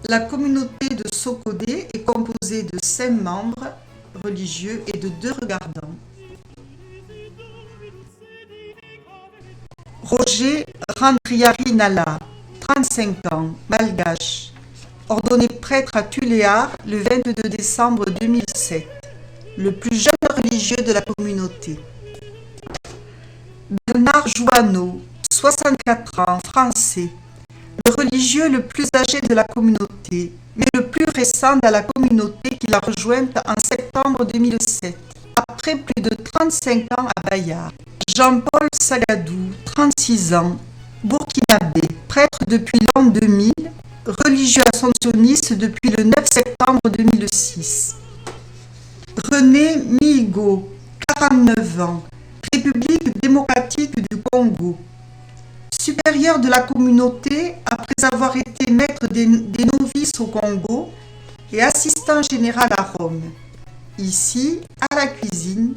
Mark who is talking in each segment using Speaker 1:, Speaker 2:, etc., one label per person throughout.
Speaker 1: La communauté de Sokodé est composée de 5 membres religieux et de 2 regardants. Roger Randriarinala, 35 ans, malgache, ordonné prêtre à Tuléar le 22 décembre 2007, le plus jeune religieux de la communauté. Bernard Jouanneau, 64 ans, français, le religieux le plus âgé de la communauté, mais le plus récent dans la communauté qu'il a rejointe en septembre 2007, après plus de 35 ans à Bayard. Jean-Paul Sagadou, 36 ans, burkinabé, prêtre depuis l'an 2000, religieux assomptionniste depuis le 9 septembre 2006. René Mihigo, 49 ans, République démocratique du Congo, supérieur de la communauté après avoir été maître des novices au Congo et assistant général à Rome. Ici, à la cuisine,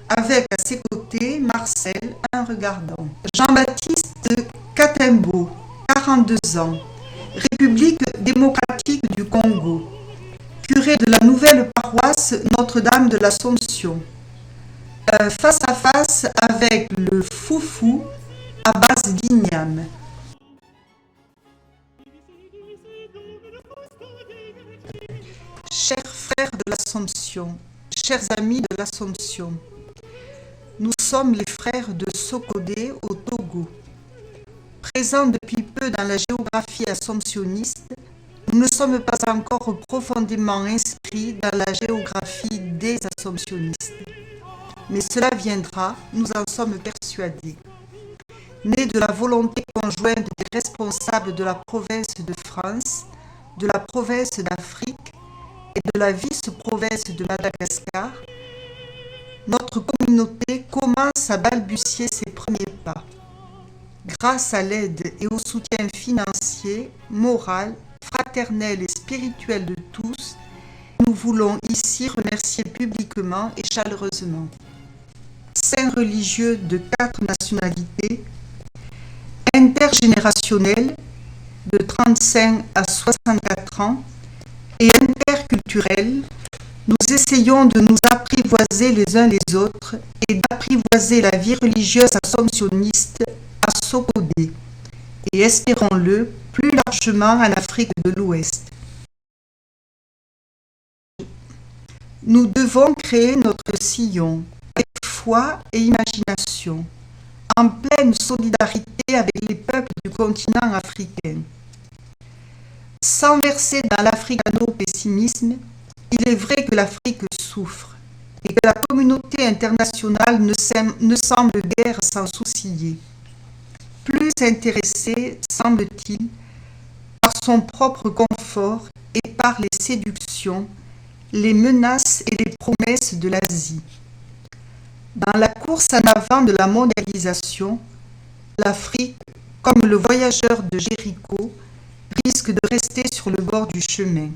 Speaker 1: avec à ses côtés Marcel, un regardant. Jean-Baptiste Katembo, 42 ans, République démocratique du Congo, curé de la nouvelle paroisse Notre-Dame de l'Assomption. Face à face avec le Foufou Abbas Guignam. Chers frères de l'Assomption, chers amis de l'Assomption, nous sommes les frères de Sokodé au Togo. Présents depuis peu dans la géographie assomptionniste, nous ne sommes pas encore profondément inscrits dans la géographie des assomptionnistes. Mais cela viendra, nous en sommes persuadés. Né de la volonté conjointe des responsables de la province de France, de la province d'Afrique et de la vice-province de Madagascar, notre communauté commence à balbutier ses premiers pas. Grâce à l'aide et au soutien financier, moral, fraternel et spirituel de tous, nous voulons ici remercier publiquement et chaleureusement saints religieux de 4 nationalités, intergénérationnels de 35 à 64 ans et interculturels. Nous essayons de nous apprivoiser les uns les autres et d'apprivoiser la vie religieuse assomptionniste à Sokodé et, espérons-le, plus largement en Afrique de l'Ouest. Nous devons créer notre sillon avec foi et imagination, en pleine solidarité avec les peuples du continent africain. Sans verser dans l'africano-pessimisme, il est vrai que l'Afrique souffre et que la communauté internationale ne semble guère s'en soucier. Plus intéressée, semble-t-il, par son propre confort et par les séductions, les menaces et les promesses de l'Asie. Dans la course en avant de la mondialisation, l'Afrique, comme le voyageur de Jéricho, risque de rester sur le bord du chemin.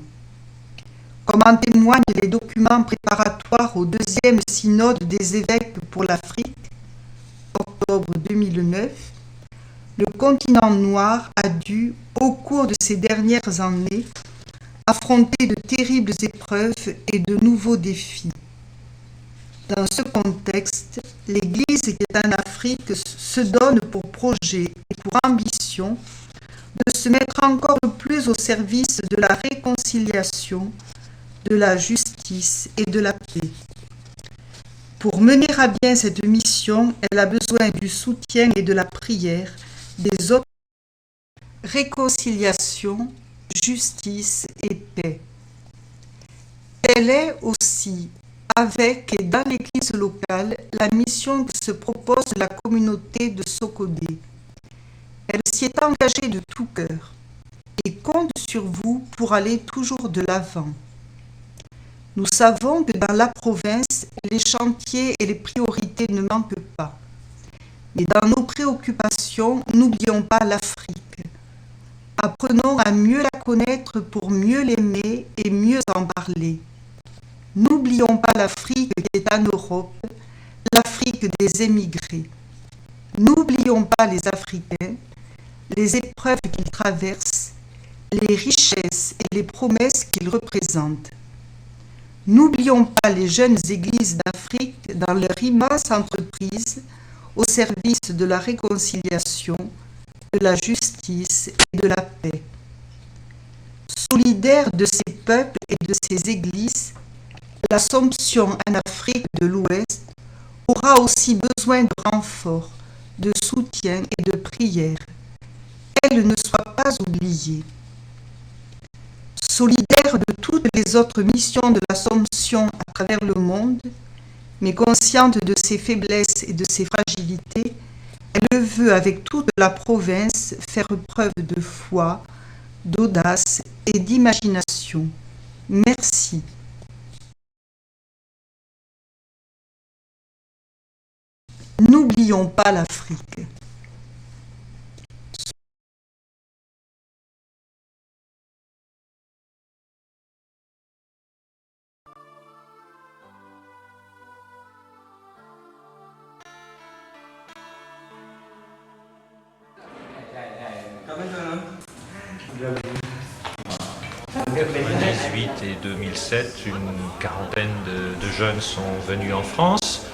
Speaker 1: Comme en témoignent les documents préparatoires au 2e synode des évêques pour l'Afrique, octobre 2009, le continent noir a dû, au cours de ces dernières années, affronter de terribles épreuves et de nouveaux défis. Dans ce contexte, l'Église qui est en Afrique se donne pour projet et pour ambition de se mettre encore plus au service de la réconciliation, de la justice et de la paix. Pour mener à bien cette mission, elle a besoin du soutien et de la prière des autres. Réconciliation, justice et paix. Telle est aussi, avec et dans l'Église locale, la mission que se propose la communauté de Sokodé. Elle s'y est engagée de tout cœur et compte sur vous pour aller toujours de l'avant. Nous savons que dans la province, les chantiers et les priorités ne manquent pas. Mais dans nos préoccupations, n'oublions pas l'Afrique. Apprenons à mieux la connaître pour mieux l'aimer et mieux en parler. N'oublions pas l'Afrique qui est en Europe, l'Afrique des émigrés. N'oublions pas les Africains, les épreuves qu'ils traversent, les richesses et les promesses qu'ils représentent. N'oublions pas les jeunes églises d'Afrique dans leur immense entreprise au service de la réconciliation, de la justice et de la paix. Solidaire de ces peuples et de ces églises, l'Assomption en Afrique de l'Ouest aura aussi besoin de renforts, de soutien et de prières. Qu'elle ne soit pas oubliée. Solidaire de toutes les autres missions de l'Assomption à travers le monde, mais consciente de ses faiblesses et de ses fragilités, elle veut avec toute la province faire preuve de foi, d'audace et d'imagination. Merci. N'oublions pas l'Afrique.
Speaker 2: En 2018 et 2007, une quarantaine de jeunes sont venus en France,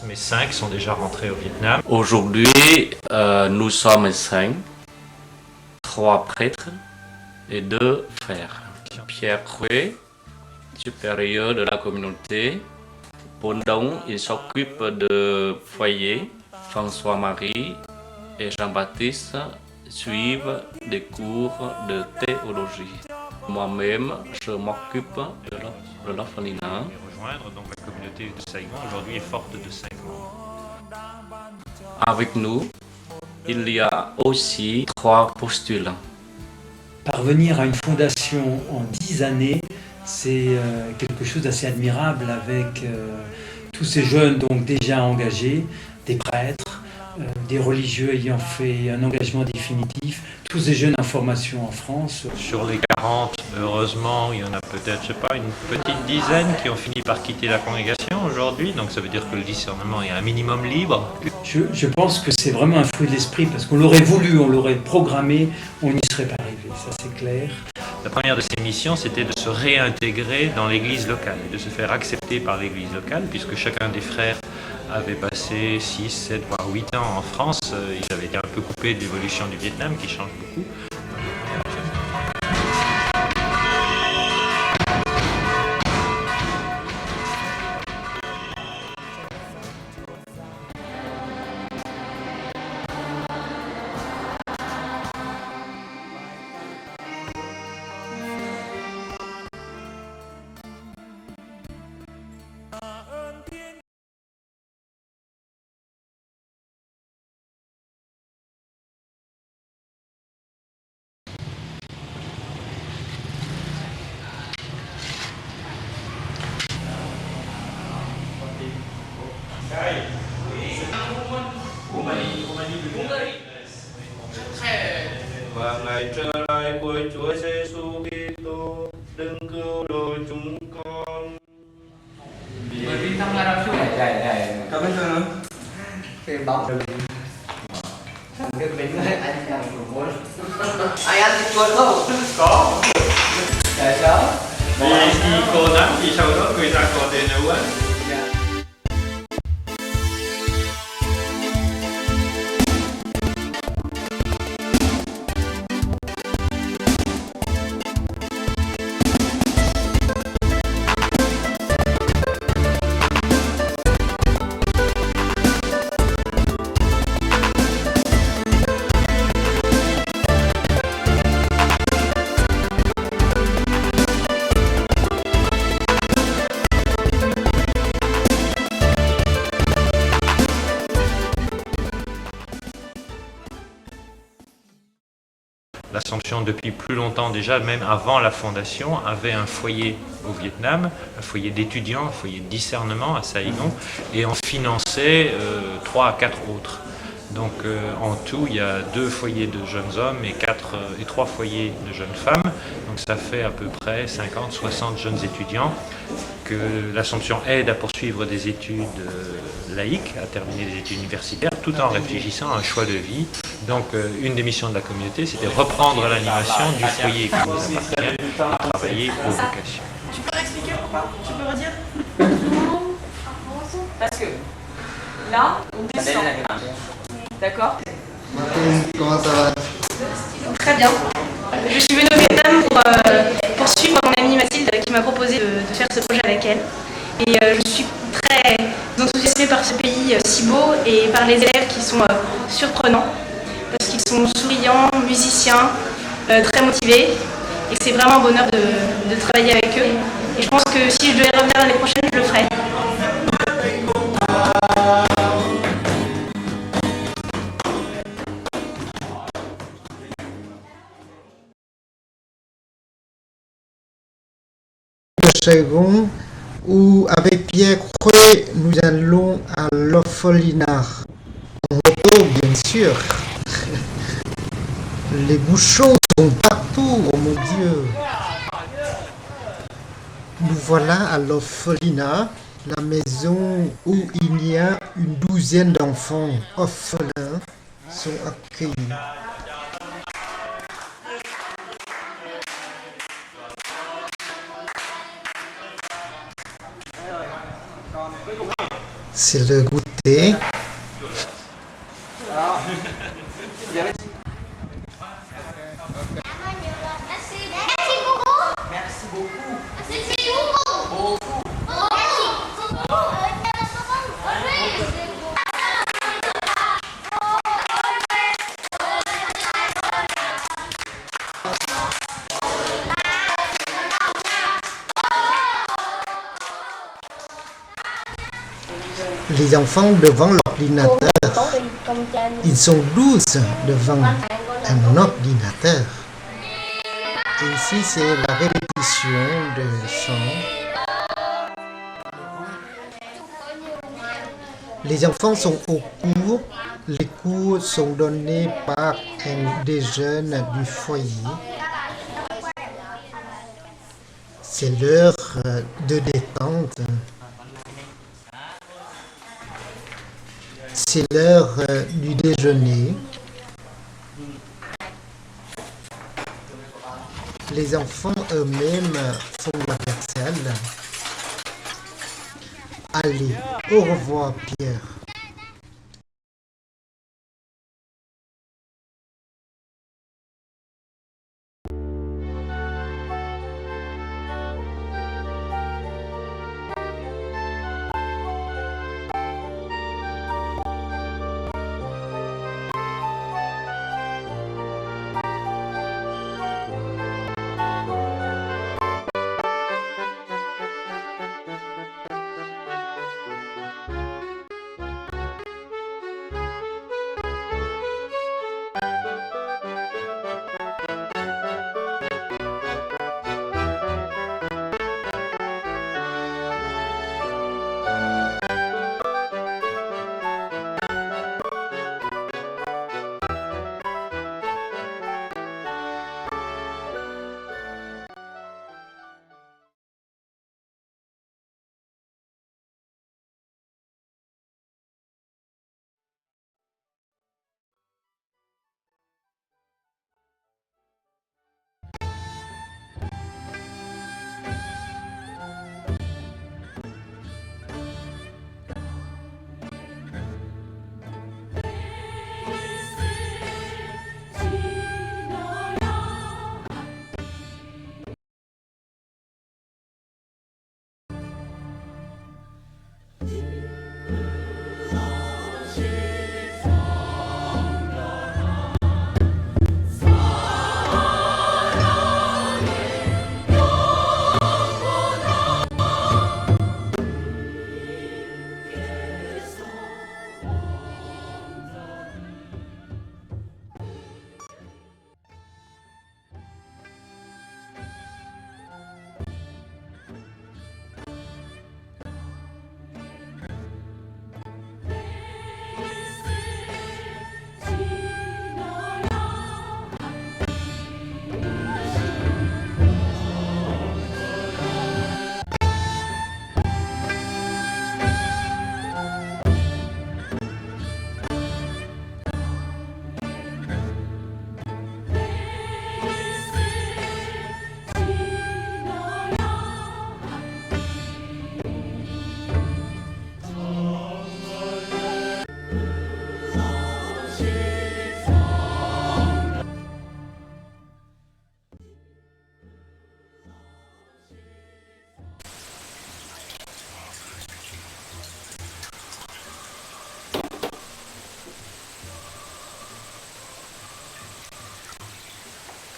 Speaker 2: mais 5 sont déjà rentrés au Vietnam.
Speaker 3: Aujourd'hui, nous sommes 5, 3 prêtres et 2 frères. Pierre Coué, supérieur de la communauté. Pendant il s'occupe de foyer. François-Marie et Jean-Baptiste suivent des cours de théologie. Moi-même, je m'occupe de l'orphelinat.
Speaker 2: Rejoindre donc la communauté de Saigon aujourd'hui est forte de 5 membres.
Speaker 3: Avec nous, il y a aussi 3 postulants.
Speaker 4: Parvenir à une fondation en 10 années, c'est quelque chose d'assez admirable avec tous ces jeunes donc déjà engagés, des prêtres, des religieux ayant fait un engagement définitif, tous ces jeunes en formation en France.
Speaker 2: Sur les 40, heureusement, il y en a peut-être, je sais pas, une petite dizaine qui ont fini par quitter la congrégation aujourd'hui, donc ça veut dire que le discernement est un minimum libre.
Speaker 4: Je pense que c'est vraiment un fruit de l'esprit, parce qu'on l'aurait voulu, on l'aurait programmé, on n'y serait pas arrivé, ça c'est clair.
Speaker 2: La première de ces missions, c'était de se réintégrer dans l'église locale, de se faire accepter par l'église locale, puisque chacun des frères avait passé 6, 7, voire 8 ans en France. Ils avaient été un peu coupés de l'évolution du Vietnam, qui change beaucoup.
Speaker 5: Và ngày trở lại của Chúa Giêsu Kitô, đừng cứu độ chúng con.
Speaker 6: Bởi vì trong là đọc xuống chạy
Speaker 5: Cảm ơn thưa.
Speaker 6: cái bóng cái bánh này anh ăn của muốn ai ăn thịt chuột không?
Speaker 5: Có.
Speaker 6: Tại sao?
Speaker 5: Vì cô nắm thì sau đó người ta có thể nấu ăn.
Speaker 2: L'Assomption, depuis plus longtemps déjà, même avant la fondation, avait un foyer au Vietnam, un foyer d'étudiants, un foyer de discernement à Saigon, et en finançait 3 à 4 autres. Donc en tout, il y a 2 foyers de jeunes hommes et 3 foyers de jeunes femmes. Donc ça fait à peu près 50, 60 jeunes étudiants que l'Assomption aide à poursuivre des études laïques, à terminer des études universitaires, tout en réfléchissant à un choix de vie. Donc une des missions de la communauté, c'était reprendre l'animation du foyer qui nous appartient et travailler aux vocations.
Speaker 7: Tu peux expliquer pourquoi? Tu peux redire? Parce que là, on descend. D'accord?
Speaker 6: Comment ça va?
Speaker 8: Très bien. Je suis venue au Vietnam pour suivre mon amie Mathilde qui m'a proposé de faire ce projet avec elle. Et je suis très enthousiasmée par ce pays si beau et par les élèves qui sont surprenants. Parce qu'ils sont souriants, musiciens, très motivés. Et que c'est vraiment un bonheur de travailler avec eux. Et je pense que si je devais revenir l'année prochaine, je le ferais.
Speaker 9: Second, où avec Pierre Creux, nous allons à l'orphelinat. En moto, bien sûr. Les bouchons sont partout, oh mon Dieu. Nous voilà à l'orphelinat, la maison où il y a une douzaine d'enfants orphelins sont accueillis. C'est le goûter.
Speaker 6: Merci beaucoup.
Speaker 9: Les enfants devant l'ordinateur. Ils sont 12 devant un ordinateur. Et ici, c'est la répétition de chant. Les enfants sont au cours. Les cours sont donnés par un des jeunes du foyer. C'est l'heure de détente. C'est l'heure du déjeuner. Les enfants eux-mêmes font la vaisselle. Allez, au revoir Pierre.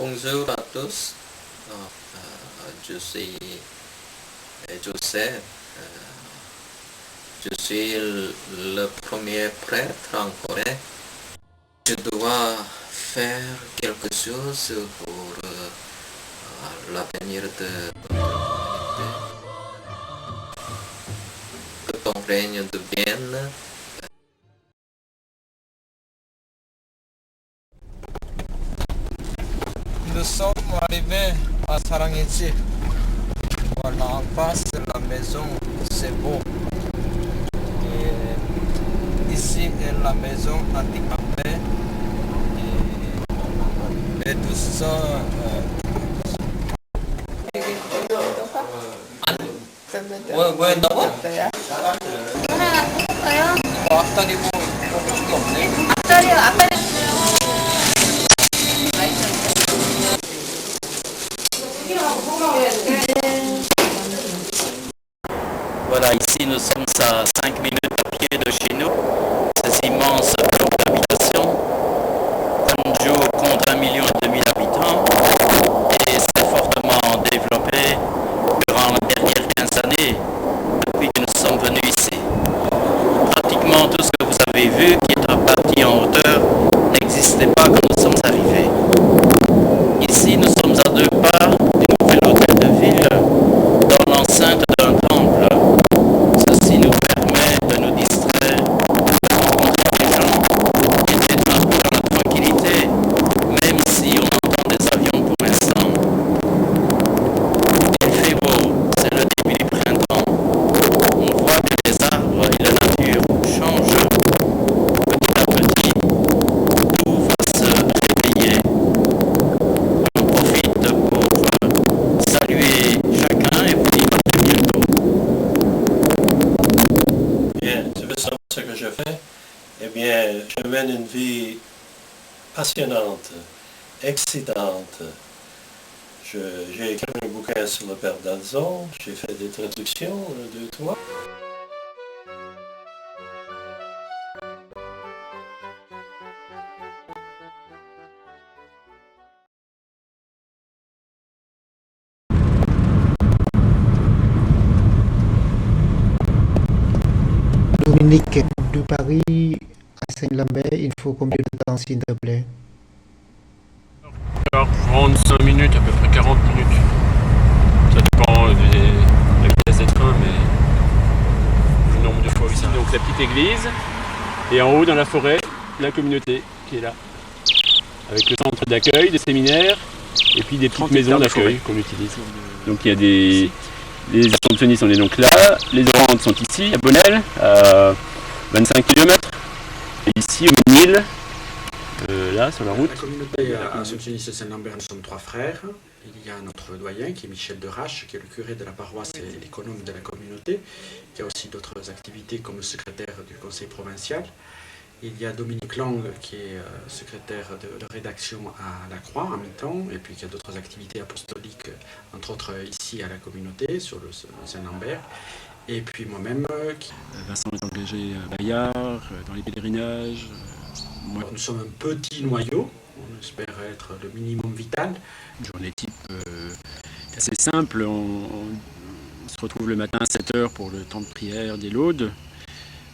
Speaker 3: Bonjour à tous. Je suis Joseph. Je suis le premier prêtre en Corée. Je dois faire quelque chose pour l'avenir de notre humanité. Que ton règne devienne.
Speaker 10: Nous sommes arrivés à Saranghechi. Voilà, en face de la maison, c'est beau. Et ici est la maison handicapée. Et tout ça. 왜 나와? 앞다리 뭐 먹을 게 없네. 앞다리.
Speaker 11: Voilà, ici nous sommes à 5 minutes à pied de chez nous. Ces immenses blocs d'habitation. Gwangju compte 1,5 million d'habitants et s'est fortement développé durant les dernières 15 années depuis que nous sommes venus ici. Pratiquement tout ce que vous avez vu qui est un bâti en hauteur n'existait pas quand nous sommes arrivés. Ici nous sommes à 2 pas du nouvel hôtel de ville dans l'enceinte d'un temple. Ceci nous permet de nous distraire, de rencontrer des gens et d'être un peu dans la tranquillité, même si on entend des avions pour l'instant. Il fait beau, c'est le début du printemps. On voit que les arbres et la nature changent petit à petit. Tout va se réveiller. On profite pour saluer chacun et vous dire à très bientôt.
Speaker 12: Bien, tu veux savoir ce que je fais? Eh bien, je mène une vie passionnante, excitante. J'ai écrit un bouquin sur le père Danzon, j'ai fait des traductions, 2, 3.
Speaker 9: Dominique, de Paris à Saint-Lambert, il faut combien de temps, s'il te plaît?
Speaker 13: 45 minutes, à peu près 40 minutes. Ça dépend de la vitesse des trains, mais le nombre de fois où ça. Donc la petite église, et en haut dans la forêt, la communauté qui est là. Avec le centre d'accueil, des séminaires, et puis des petites maisons d'accueil qu'on utilise. Donc il y a des... Les Assomptionnistes sont donc là, les Orantes sont ici, à Bonnel, à 25 km. Et ici, au Nil, là, sur la route.
Speaker 14: La communauté Assomptionniste Saint-Lambert, nous sommes 3 frères. Il y a notre doyen qui est Michel de Rache, qui est le curé de la paroisse et l'économe de la communauté, qui a aussi d'autres activités comme le secrétaire du conseil provincial. Il y a Dominique Lang qui est secrétaire de rédaction à la Croix en mi-temps, et puis qui a d'autres activités apostoliques, entre autres ici à la communauté, sur le Saint-Lambert. Et puis moi-même.
Speaker 13: Vincent est engagé à Bayard, dans les pèlerinages.
Speaker 14: Nous sommes un petit noyau, on espère être le minimum vital.
Speaker 13: Une journée type assez simple, on se retrouve le matin à 7h pour le temps de prière des laudes.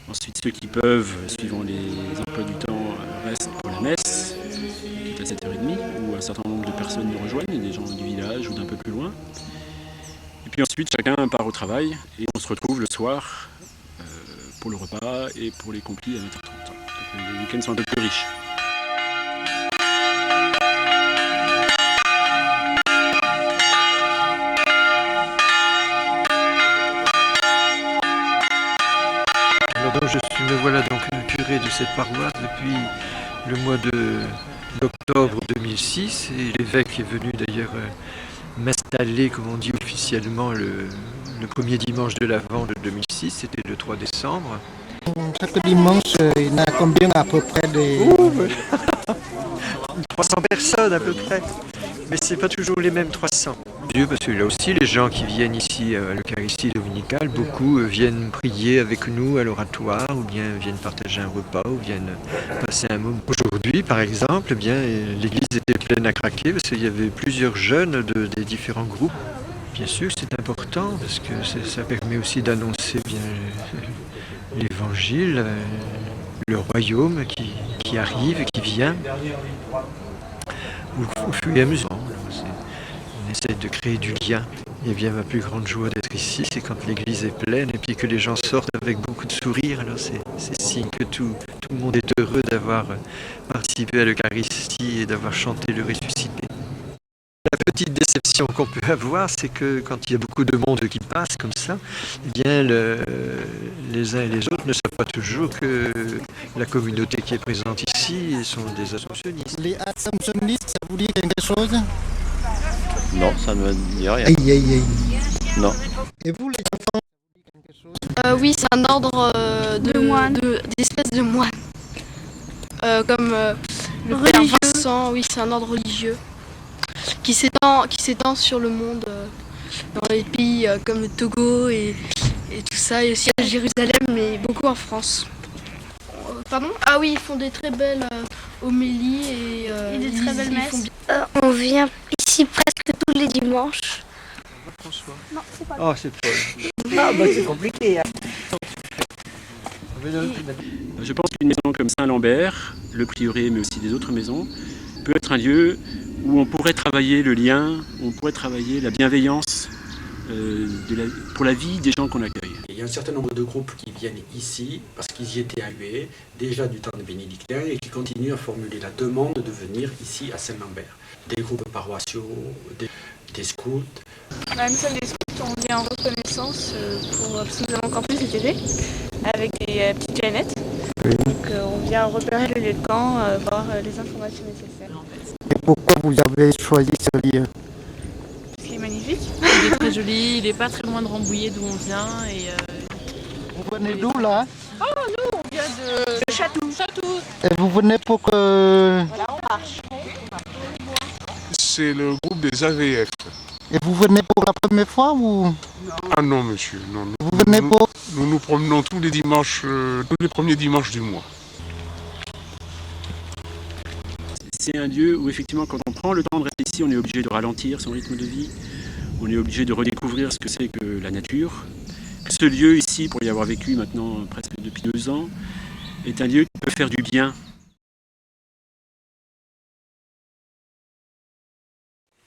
Speaker 13: Ensuite, ceux qui peuvent, suivant les emplois du temps, restent pour la messe, qui est à 7h30, où un certain nombre de personnes nous rejoignent, des gens du village ou d'un peu plus loin. Et puis ensuite, chacun part au travail et on se retrouve le soir pour le repas et pour les complis à 20h30. Donc les week-ends sont un peu plus riches.
Speaker 15: Me voilà donc le curé de cette paroisse depuis le mois d'octobre 2006 et l'évêque est venu d'ailleurs m'installer, comme on dit officiellement, le premier dimanche de l'Avent de 2006, c'était le 3 décembre.
Speaker 9: Chaque dimanche, il y en a combien à peu près de...
Speaker 15: 300 personnes à peu près, mais c'est pas toujours les mêmes 300. Dieu, parce que là aussi, les gens qui viennent ici à l'Eucharistie dominicale, beaucoup viennent prier avec nous à l'oratoire, ou bien viennent partager un repas, ou viennent passer un moment. Aujourd'hui, par exemple, eh bien, l'église était pleine à craquer, parce qu'il y avait plusieurs jeunes des différents groupes. Bien sûr, c'est important, parce que ça permet aussi d'annoncer bien l'évangile, le royaume qui arrive, qui vient, au fur et à mesure. On essaie de créer du lien. Et bien ma plus grande joie d'être ici, c'est quand l'église est pleine et puis que les gens sortent avec beaucoup de sourires. Alors c'est signe que tout le monde est heureux d'avoir participé à l'Eucharistie et d'avoir chanté le ressuscité. La petite déception qu'on peut avoir, c'est que quand il y a beaucoup de monde qui passe comme ça, eh bien les uns et les autres ne savent pas toujours que la communauté qui est présente ici sont des assomptionnistes.
Speaker 9: Les assomptionnistes, ça vous dit quelque chose?
Speaker 16: Non, ça ne me dit rien.
Speaker 9: Aïe, aïe, aïe.
Speaker 16: Non.
Speaker 9: Et vous, les enfants?
Speaker 17: Oui, c'est un ordre d'espèces de moines. Comme le Père Vincent, oui, c'est un ordre religieux qui s'étend sur le monde, dans les pays comme le Togo et tout ça, et aussi à Jérusalem, mais beaucoup en France. Pardon? Ah oui, ils font des très belles homélies et des très belles messes.
Speaker 18: On vient ici presque tous les dimanches.
Speaker 15: François.
Speaker 18: Non, c'est pas.
Speaker 15: Oh, c'est Paul.
Speaker 6: Ah, bah c'est compliqué. Hein.
Speaker 13: Je pense qu'une maison comme Saint-Lambert, le prieuré, mais aussi des autres maisons, peut être un lieu où on pourrait travailler le lien, on pourrait travailler la bienveillance pour la vie des gens qu'on accueille.
Speaker 14: Il y a un certain nombre de groupes qui viennent ici parce qu'ils y étaient alloués déjà du temps des bénédictins et qui continuent à formuler la demande de venir ici à Saint-Lambert. Des groupes paroissiaux, des scouts.
Speaker 8: Même celle des scouts, on vient en reconnaissance parce que nous avons campé cet été avec des petites canettes. Donc on vient repérer le lieu de camp, voir les informations nécessaires.
Speaker 9: Et pourquoi vous avez choisi ce lieu?
Speaker 8: Ce qui est magnifique.
Speaker 7: Il est très joli, il n'est pas très loin de Rambouillet d'où on vient. Et,
Speaker 9: vous venez d'où là?
Speaker 7: Oh nous on vient de Chatou.
Speaker 9: Et vous venez pour que...
Speaker 7: Voilà, on marche.
Speaker 19: C'est le groupe des AVF.
Speaker 9: Et vous venez pour la première fois ou?
Speaker 19: Ah non monsieur, non.
Speaker 9: Vous venez pour?
Speaker 19: Nous promenons tous les dimanches, tous les premiers dimanches du mois.
Speaker 13: C'est un lieu où effectivement quand on prend le temps de rester ici, on est obligé de ralentir son rythme de vie, on est obligé de redécouvrir ce que c'est que la nature. Ce lieu ici, pour y avoir vécu maintenant presque depuis 2 ans, est un lieu qui peut faire du bien.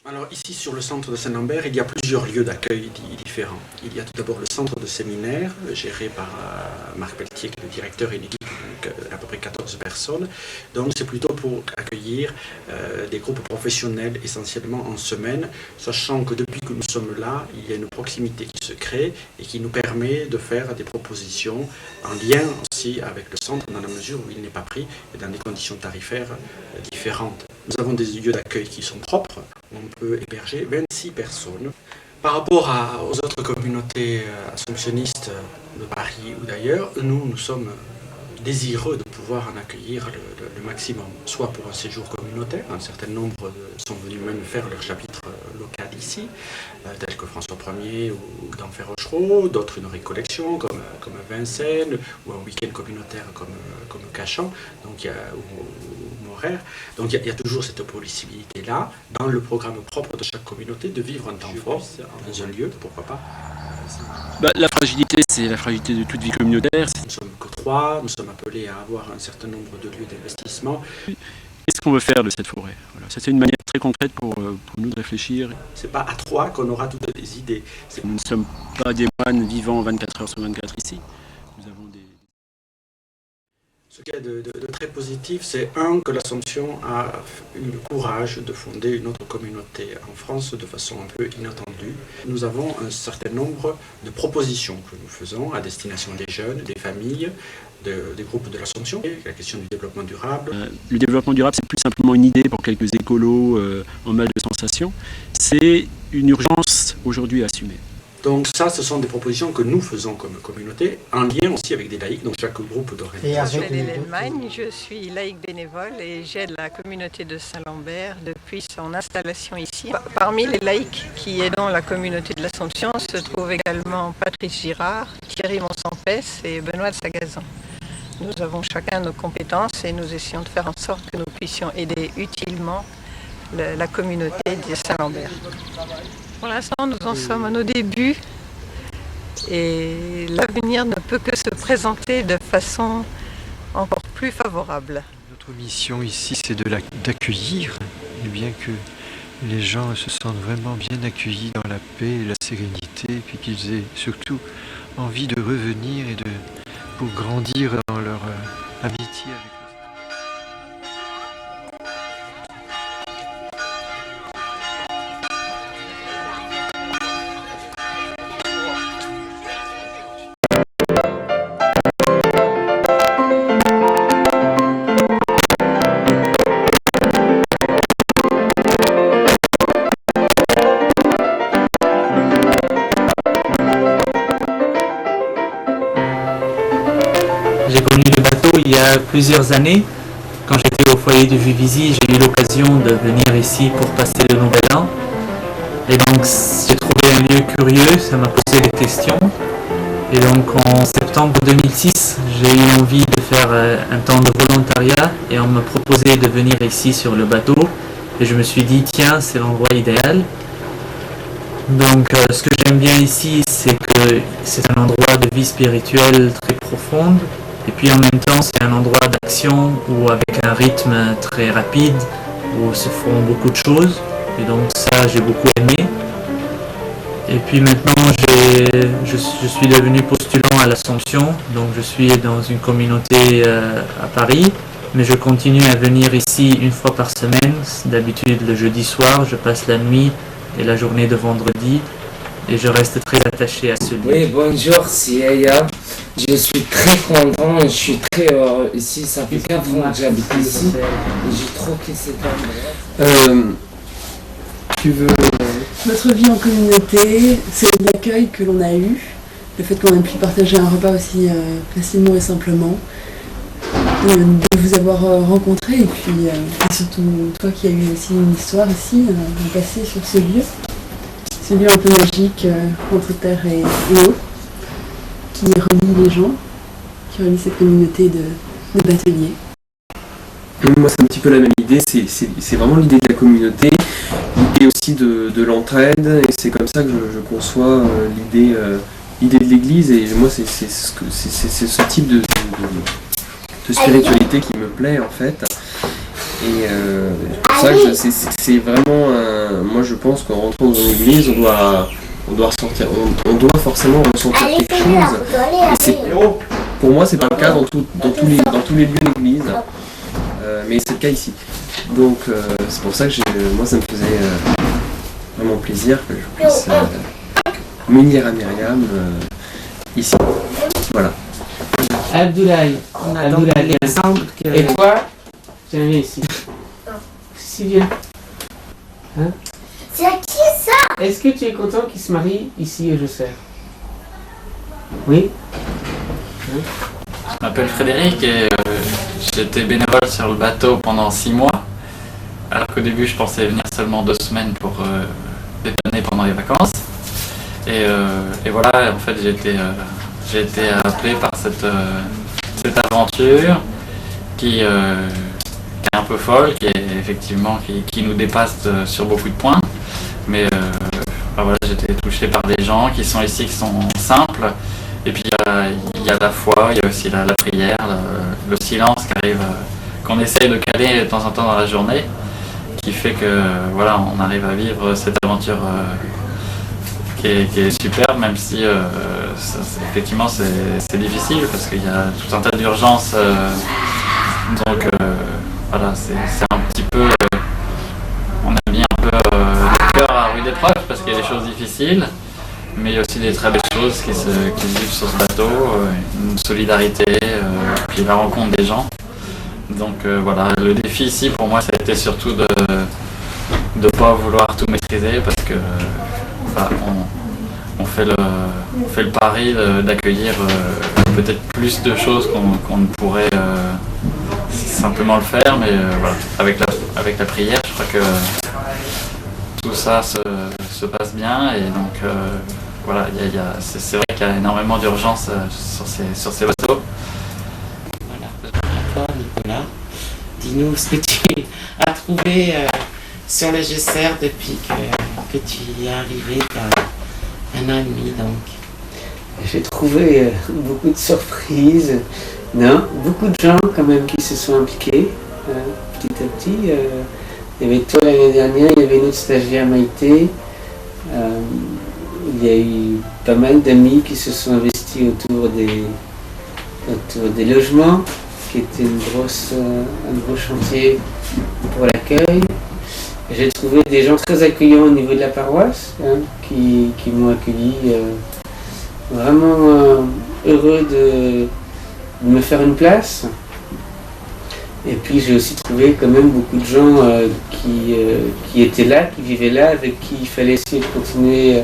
Speaker 14: Alors ici sur le centre de Saint-Lambert, il y a plusieurs lieux d'accueil différents. Il y a tout d'abord le centre de séminaire, géré par Marc Pelletier, qui est le directeur, et une équipe d'à peu près 14 personnes. Donc c'est plutôt pour accueillir des groupes professionnels essentiellement en semaine, sachant que depuis que nous sommes là, il y a une proximité qui se crée et qui nous permet de faire des propositions en lien aussi avec le centre, dans la mesure où il n'est pas pris et dans des conditions tarifaires différentes. Nous avons des lieux d'accueil qui sont propres, où on peut héberger 26 personnes. Par rapport aux autres communautés assomptionnistes de Paris ou d'ailleurs, nous sommes désireux de pouvoir en accueillir le maximum, soit pour un séjour communautaire, un certain nombre sont venus même faire leur chapitre local ici, tels que François Ier ou d'Enfer Rochereau, d'autres une récollection comme Vincennes, ou un week-end communautaire comme Cachan, donc ou Moraire. Donc il y a toujours cette possibilité-là, dans le programme propre de chaque communauté, de vivre un temps fort dans un lieu, pourquoi pas.
Speaker 13: La fragilité, c'est la fragilité de toute vie communautaire.
Speaker 14: Nous ne sommes que 3, nous sommes appelés à avoir un certain nombre de lieux d'investissement.
Speaker 13: Qu'est-ce qu'on veut faire de cette forêt? Voilà. C'est une manière très concrète pour nous de réfléchir.
Speaker 14: C'est pas à 3 qu'on aura toutes les idées.
Speaker 13: Nous ne sommes pas des moines vivant 24 heures sur 24 ici. Nous avons des...
Speaker 14: Ce qui est de très positif, c'est que l'Assomption a eu le courage de fonder une autre communauté en France de façon un peu inattendue. Nous avons un certain nombre de propositions que nous faisons à destination des jeunes, des familles, des groupes de l'Assomption. La question du développement durable.
Speaker 13: Le développement durable, c'est plus simplement une idée pour quelques écolos en mal de sensations. C'est une urgence aujourd'hui à assumer.
Speaker 14: Donc ça, ce sont des propositions que nous faisons comme communauté, en lien aussi avec des laïcs, donc chaque groupe d'organisation.
Speaker 20: Je m'appelle Hélène, je suis laïque bénévole et j'aide la communauté de Saint-Lambert depuis son installation ici. Parmi les laïcs qui aident la communauté de l'Assomption se trouvent également Patrice Girard, Thierry Monsampès et Benoît de Sagazan. Nous avons chacun nos compétences et nous essayons de faire en sorte que nous puissions aider utilement la communauté de Saint-Lambert. Pour l'instant, nous en sommes à nos débuts et l'avenir ne peut que se présenter de façon encore plus favorable.
Speaker 15: Notre mission ici, c'est d'accueillir, et bien que les gens se sentent vraiment bien accueillis dans la paix et la sérénité, et puis qu'ils aient surtout envie de revenir et pour grandir dans leur amitié avec eux.
Speaker 11: J'ai connu le bateau il y a plusieurs années. Quand j'étais au foyer de Juvisy, j'ai eu l'occasion de venir ici pour passer le Nouvel An. Et donc j'ai trouvé un lieu curieux, ça m'a posé des questions. Et donc en septembre 2006, j'ai eu envie de faire un temps de volontariat et on me proposait de venir ici sur le bateau. Et je me suis dit, tiens, c'est l'endroit idéal. Donc ce que j'aime bien ici, c'est que c'est un endroit de vie spirituelle très profonde. Et puis en même temps, c'est un endroit d'action où avec un rythme très rapide, où se font beaucoup de choses. Et donc ça, j'ai beaucoup aimé. Et puis maintenant, je suis devenu postulant à l'Assomption. Donc je suis dans une communauté à Paris. Mais je continue à venir ici une fois par semaine. D'habitude, le jeudi soir, je passe la nuit et la journée de vendredi. Et je reste très attaché à ce lieu.
Speaker 21: Oui, bonjour, c'est Aya. Je suis très content, je suis très heureux ici. Ça fait 4 ans que j'habite ici. Et j'ai trop kiffé cet endroit.
Speaker 22: Tu veux... Notre vie en communauté, c'est l'accueil que l'on a eu, le fait qu'on ait pu partager un repas aussi facilement et simplement, de vous avoir rencontré et puis et surtout toi qui as eu aussi une histoire ici, un passé sur ce lieu un peu magique entre terre et eau, qui relie les gens, qui relie cette communauté de bateliers.
Speaker 23: Moi c'est un petit peu la même idée, c'est vraiment l'idée de la communauté, l'idée aussi de l'entraide, et c'est comme ça que je conçois l'idée de l'église, et moi c'est ce type de spiritualité qui me plaît en fait. Et pour ça que c'est vraiment moi je pense qu'en rentrant dans une église on doit forcément ressentir quelque chose. Et pour moi c'est pas le cas dans tous les lieux d'église. Mais c'est le cas ici. Donc c'est pour ça que moi ça me faisait vraiment plaisir que je puisse m'unir à Myriam ici. Voilà.
Speaker 24: Abdoulaye, l'exemple que... Et toi, tu viens ici. Si bien. Hein?
Speaker 18: C'est qui ça?
Speaker 24: Est-ce que tu es content qu'il se marie ici et je sais? Oui? Hein?
Speaker 25: Je m'appelle Frédéric et j'étais bénévole sur le bateau pendant 6 mois. Alors qu'au début je pensais venir seulement 2 semaines pour dépanner pendant les vacances. Et voilà, en fait j'ai été appelé par cette aventure qui est un peu folle, qui nous dépasse sur beaucoup de points. Mais voilà, j'ai été touché par des gens qui sont ici, qui sont simples. Et puis il y a la foi, il y a aussi la prière, le silence qui arrive, qu'on essaye de caler de temps en temps dans la journée, qui fait que voilà, on arrive à vivre cette aventure qui est superbe, même si effectivement c'est difficile parce qu'il y a tout un tas d'urgences. Donc voilà, c'est un petit peu, on a mis un peu le cœur à rude épreuve parce qu'il y a des choses difficiles. Mais il y a aussi des très belles choses qui se vivent sur ce bateau, une solidarité, puis la rencontre des gens. Donc voilà, le défi ici pour moi ça a été surtout de ne pas vouloir tout maîtriser parce que on fait le pari d'accueillir peut-être plus de choses qu'on ne pourrait simplement le faire, mais voilà, avec la prière, je crois que tout ça se passe bien, et donc voilà, c'est vrai qu'il y a énormément d'urgence sur ces bateaux.
Speaker 1: Voilà, Nicolas, dis-nous ce que tu as trouvé sur le Gesser depuis que tu y es arrivé il y a 1 an et demi donc.
Speaker 24: J'ai trouvé beaucoup de surprises, non, beaucoup de gens quand même qui se sont impliqués petit à petit. Il y avait toi l'année dernière, il y avait notre stagiaire Maïté. Il y a eu pas mal d'amis qui se sont investis autour des logements, qui était un gros chantier pour l'accueil. J'ai trouvé des gens très accueillants au niveau de la paroisse, qui m'ont accueilli, vraiment heureux de me faire une place. Et puis j'ai aussi trouvé quand même beaucoup de gens qui étaient là, qui vivaient là, avec qui il fallait essayer de continuer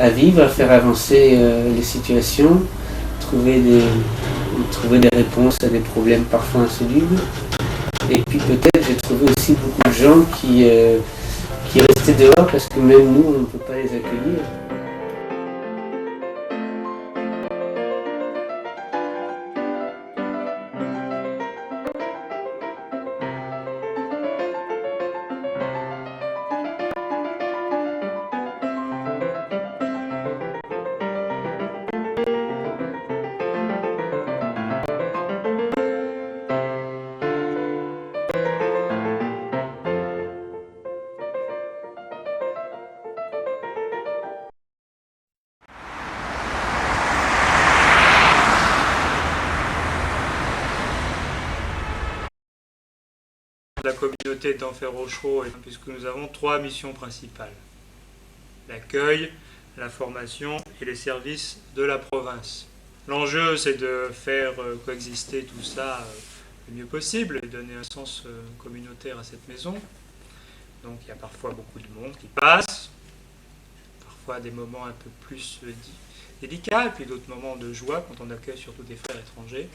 Speaker 24: à vivre, à faire avancer les situations, trouver des réponses à des problèmes parfois insolubles. Et puis peut-être j'ai trouvé aussi beaucoup de gens qui restaient dehors parce que même nous on ne peut pas les accueillir.
Speaker 2: La communauté d'Enfer Rochereau, puisque nous avons 3 missions principales: l'accueil, la formation et les services de la province. L'enjeu, c'est de faire coexister tout ça le mieux possible et donner un sens communautaire à cette maison. Donc il y a parfois beaucoup de monde qui passe, parfois des moments un peu plus délicats, et puis d'autres moments de joie quand on accueille surtout des frères étrangers.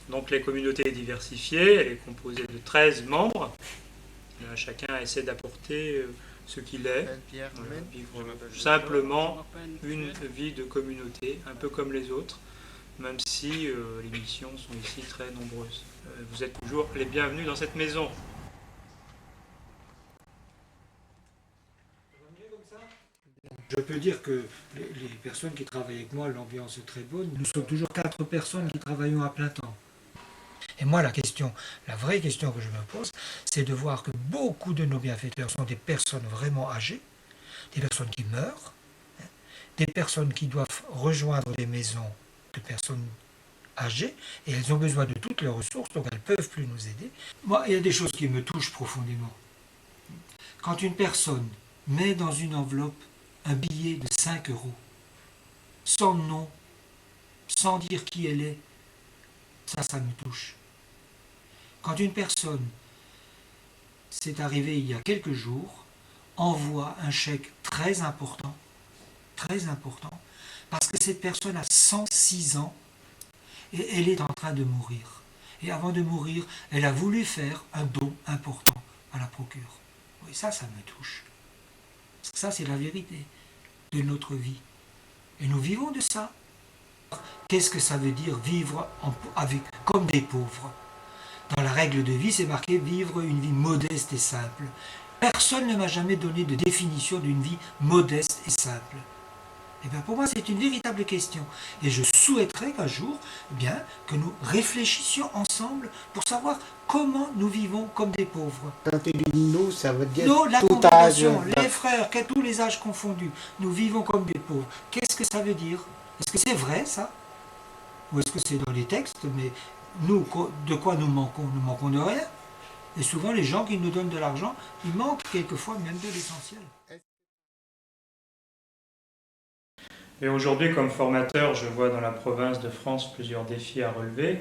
Speaker 2: Donc la communauté est diversifiée, elle est composée de 13 membres. Chacun essaie d'apporter ce qu'il est, vivre simplement une vie de communauté, un peu comme les autres, même si les missions sont ici très nombreuses. Vous êtes toujours les bienvenus dans cette maison.
Speaker 3: Je peux dire que les personnes qui travaillent avec moi, l'ambiance est très bonne. Nous sommes toujours 4 personnes qui travaillons à plein temps. Et moi, la vraie question que je me pose, c'est de voir que beaucoup de nos bienfaiteurs sont des personnes vraiment âgées, des personnes qui meurent, des personnes qui doivent rejoindre des maisons de personnes âgées, et elles ont besoin de toutes leurs ressources, donc elles ne peuvent plus nous aider. Moi, il y a des choses qui me touchent profondément. Quand une personne met dans une enveloppe un billet de 5 €, sans nom, sans dire qui elle est, ça me touche. Quand une personne, c'est arrivé il y a quelques jours, envoie un chèque très important, parce que cette personne a 106 ans et elle est en train de mourir. Et avant de mourir, elle a voulu faire un don important à la procure. Oui, ça me touche. Ça, c'est la vérité de notre vie. Et nous vivons de ça. Qu'est-ce que ça veut dire vivre comme des pauvres? Dans la règle de vie, c'est marqué vivre une vie modeste et simple. Personne ne m'a jamais donné de définition d'une vie modeste et simple. Et bien pour moi, c'est une véritable question. Et je souhaiterais qu'un jour, que nous réfléchissions ensemble pour savoir comment nous vivons comme des pauvres.
Speaker 9: Quand tu dis nous, ça veut dire
Speaker 3: nous, la
Speaker 9: tout âge.
Speaker 3: congrégation, les frères, tous les âges confondus, nous vivons comme des pauvres. Qu'est-ce que ça veut dire? Est-ce que c'est vrai, ça? Ou est-ce que c'est dans les textes? Mais nous, de quoi nous manquons? Nous manquons de rien. Et souvent, les gens qui nous donnent de l'argent, ils manquent quelquefois même de l'essentiel.
Speaker 2: Et aujourd'hui, comme formateur, je vois dans la province de France plusieurs défis à relever.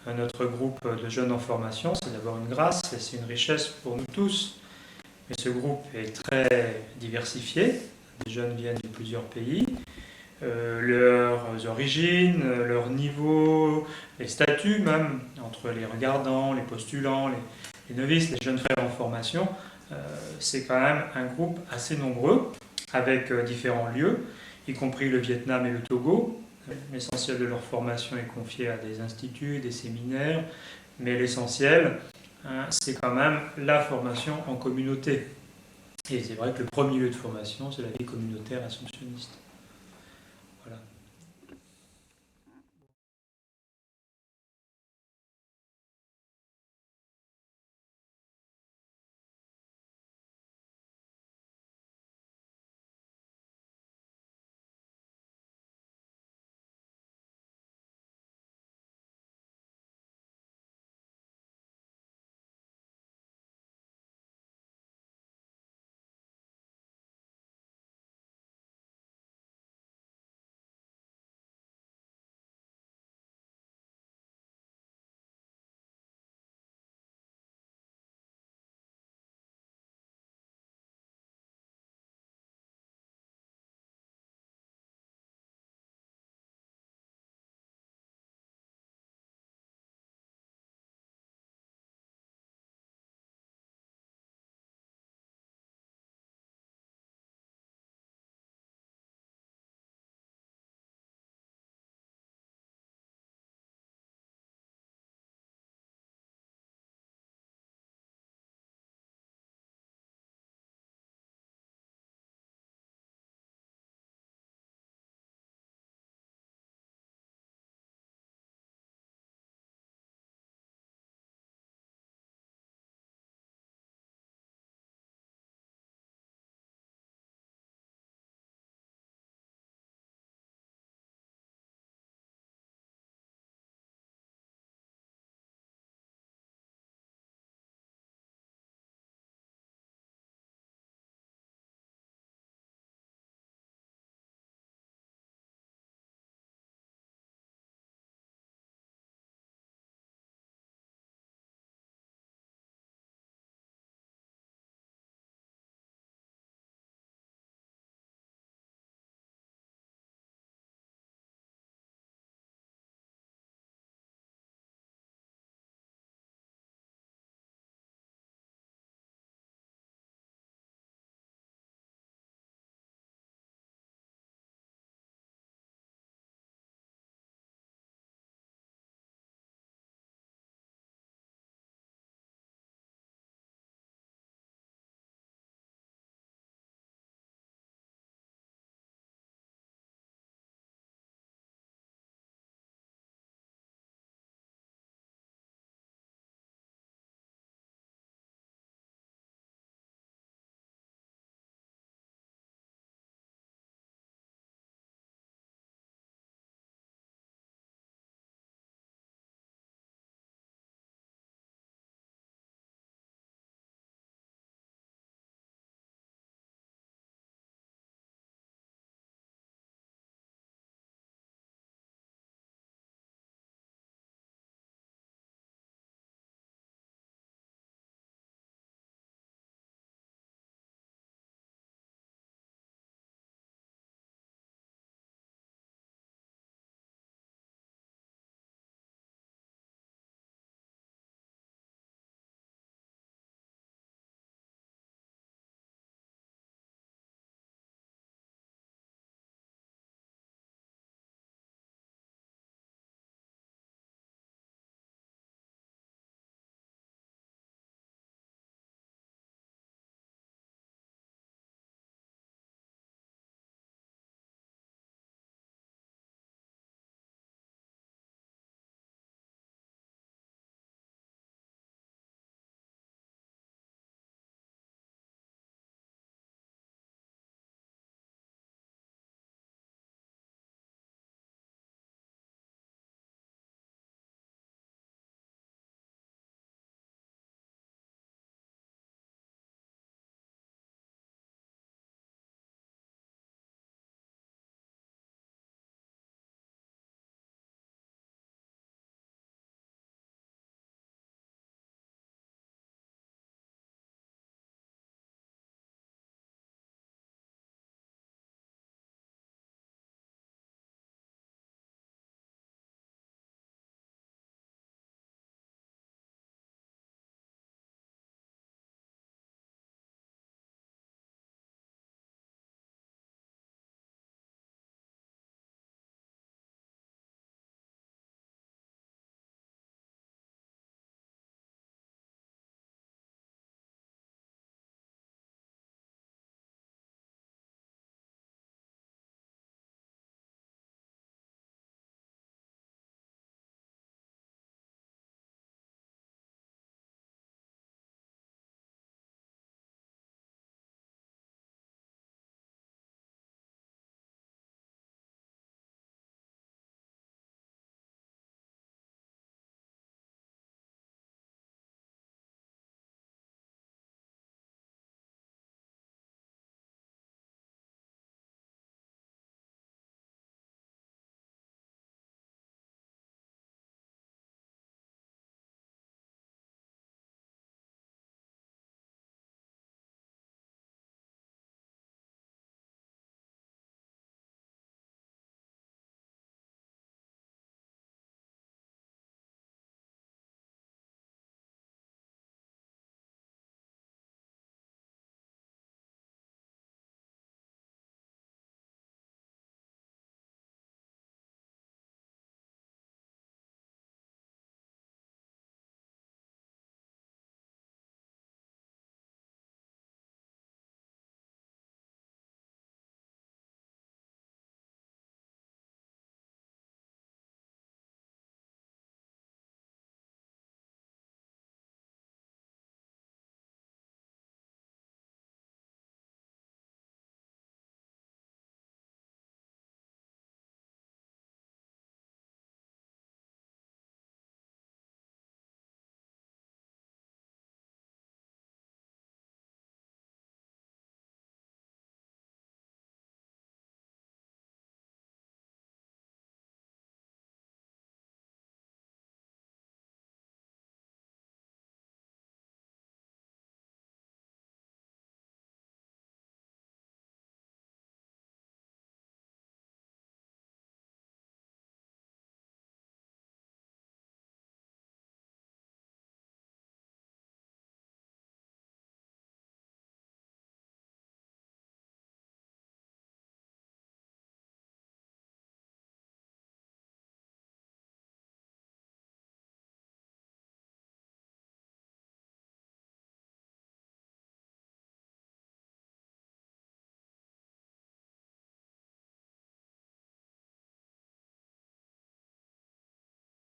Speaker 2: Notre groupe de jeunes en formation, c'est d'abord une grâce et c'est une richesse pour nous tous. Mais ce groupe est très diversifié, des jeunes viennent de plusieurs pays, leurs origines, leur niveau, les statuts même, entre les regardants, les postulants, les novices, les jeunes frères en formation. C'est quand même un groupe assez nombreux, avec différents lieux, y compris le Vietnam et le Togo. L'essentiel de leur formation est confié à des instituts, des séminaires, mais l'essentiel, c'est quand même la formation en communauté. Et c'est vrai que le premier lieu de formation, c'est la vie communautaire assomptionniste. Voilà.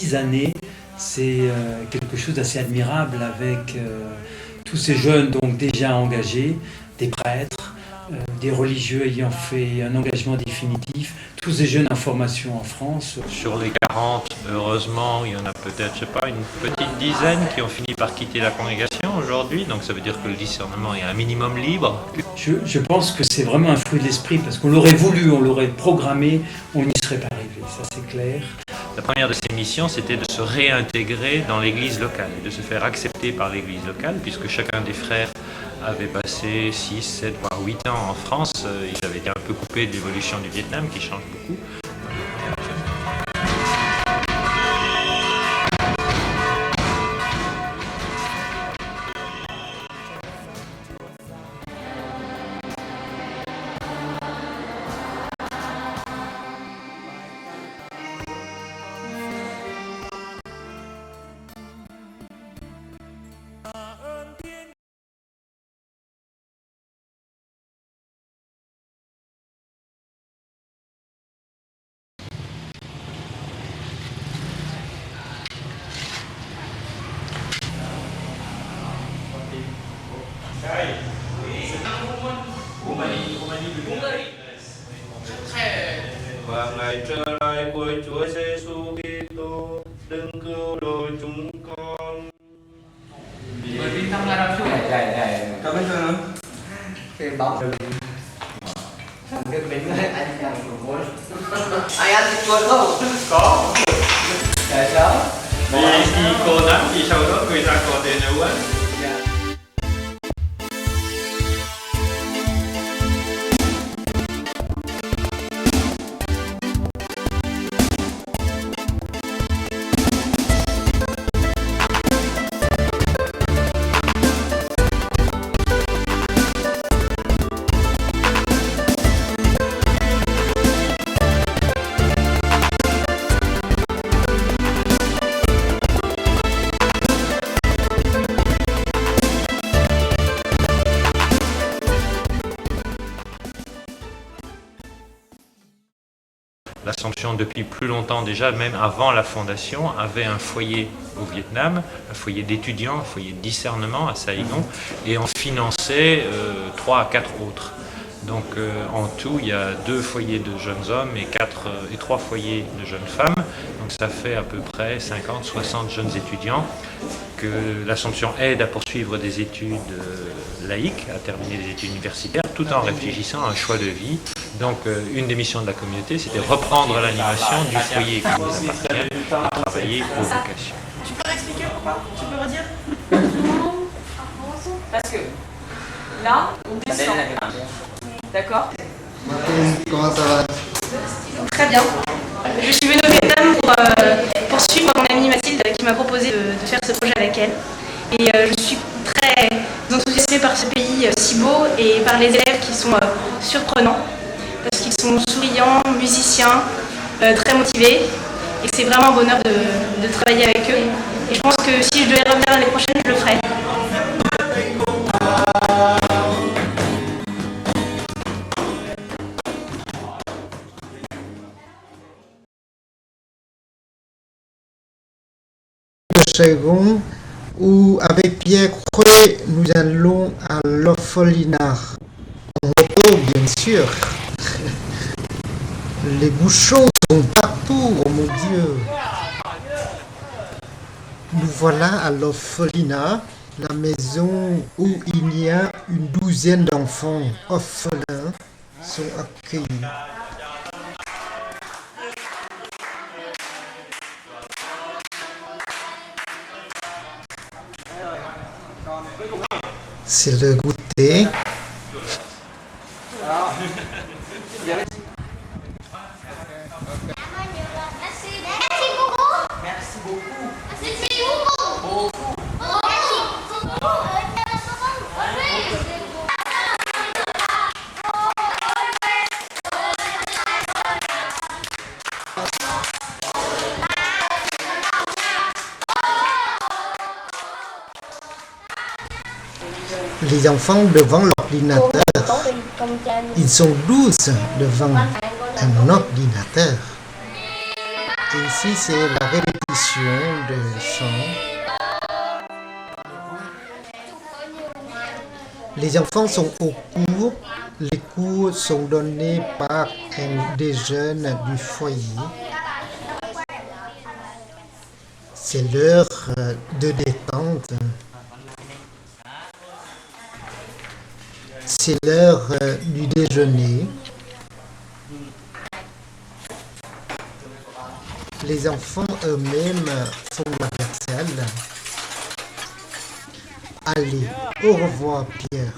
Speaker 4: 10 années, c'est quelque chose d'assez admirable avec tous ces jeunes donc déjà engagés, des prêtres, des religieux ayant fait un engagement définitif, tous ces jeunes en formation en France.
Speaker 5: Sur les 40, heureusement, il y en a peut-être, je sais pas, une petite dizaine qui ont fini par quitter la congrégation aujourd'hui, donc ça veut dire que le discernement est un minimum libre.
Speaker 4: Je pense que c'est vraiment un fruit de l'esprit, parce qu'on l'aurait voulu, on l'aurait programmé, on n'y serait pas arrivé, ça c'est clair.
Speaker 5: La première de ces missions, c'était de se réintégrer dans l'église locale, et de se faire accepter par l'église locale, puisque chacun des frères avait passé 6, 7, voire 8 ans en France. Ils avaient été un peu coupés de l'évolution du Vietnam, qui change beaucoup.
Speaker 10: Và ngày trở lại của Chúa Giêsu Kitô, đừng cứu độ chúng con.
Speaker 6: Bởi vì thăm là làm sao? Cảm ơn thưa. Cái bóng. Cái bánh này anh ăn của bố. Ai ăn thịt chuột không?
Speaker 5: Có.
Speaker 6: Tại sao?
Speaker 5: Vì khi cô nắm thì sau đó người ta có thể nấu ăn. L'Assomption, depuis plus longtemps déjà, même avant la fondation, avait un foyer au Vietnam, un foyer d'étudiants, un foyer de discernement à Saigon, et on finançait 3 à 4 autres. Donc en tout, il y a 2 foyers de jeunes hommes et 3 foyers de jeunes femmes. Donc ça fait à peu près 50-60 jeunes étudiants que l'Assomption aide à poursuivre des études laïques, à terminer des études universitaires, tout en réfléchissant à un choix de vie. Donc une des missions de la communauté, c'était reprendre l'animation du foyer qui nous appartient et travailler aux vocations.
Speaker 7: Tu peux expliquer pourquoi? Tu peux redire? Parce que là, on descend. D'accord?
Speaker 9: Comment ça va?
Speaker 8: Très bien. Je suis venue au Vietnam pour suivre mon amie Mathilde qui m'a proposé de faire ce projet avec elle. Et je suis très enthousiasmée par ce pays si beau et par les élèves qui sont surprenants. Parce qu'ils sont souriants, musiciens, très motivés. Et c'est vraiment un bonheur de travailler avec eux. Et je pense que si je devais revenir l'année prochaine, je le ferais.
Speaker 9: Second, où avec Pierre Creux, nous allons à l'orphelinat. En moto, bien sûr. Les bouchons sont partout, oh mon Dieu. Nous voilà à l'orphelinat, la maison où il y a une douzaine d'enfants orphelins sont accueillis. C'est le goûter. Les enfants devant l'ordinateur. Ils sont 12 devant un ordinateur. Et ici, c'est la répétition. de chant. Les enfants sont au cours. Les cours sont donnés par un des jeunes du foyer. C'est l'heure de détente. C'est l'heure du déjeuner. Les enfants eux-mêmes font la vaisselle. Allez, au revoir Pierre.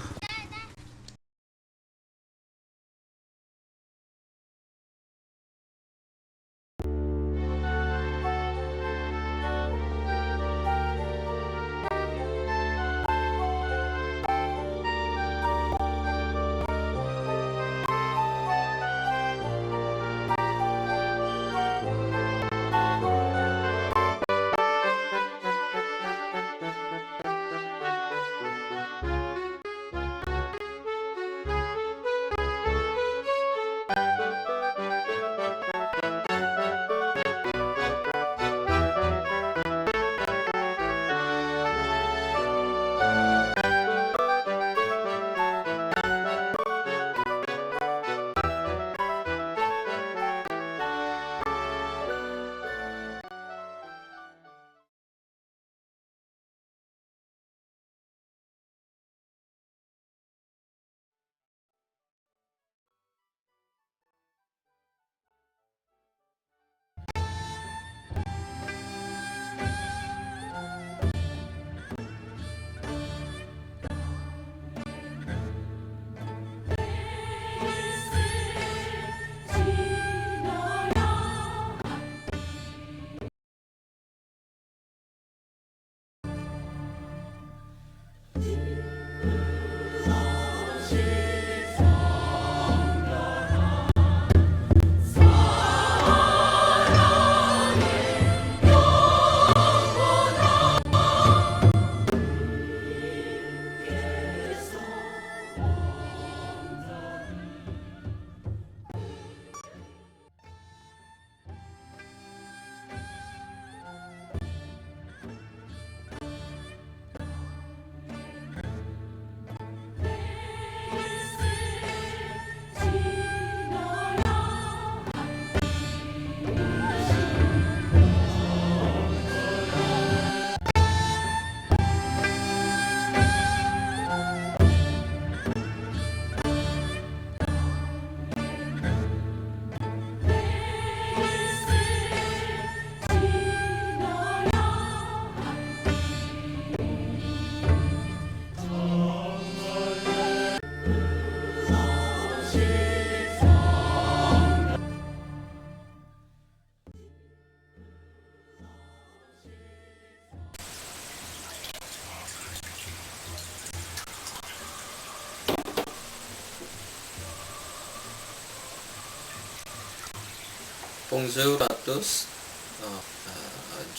Speaker 11: Bonjour à tous,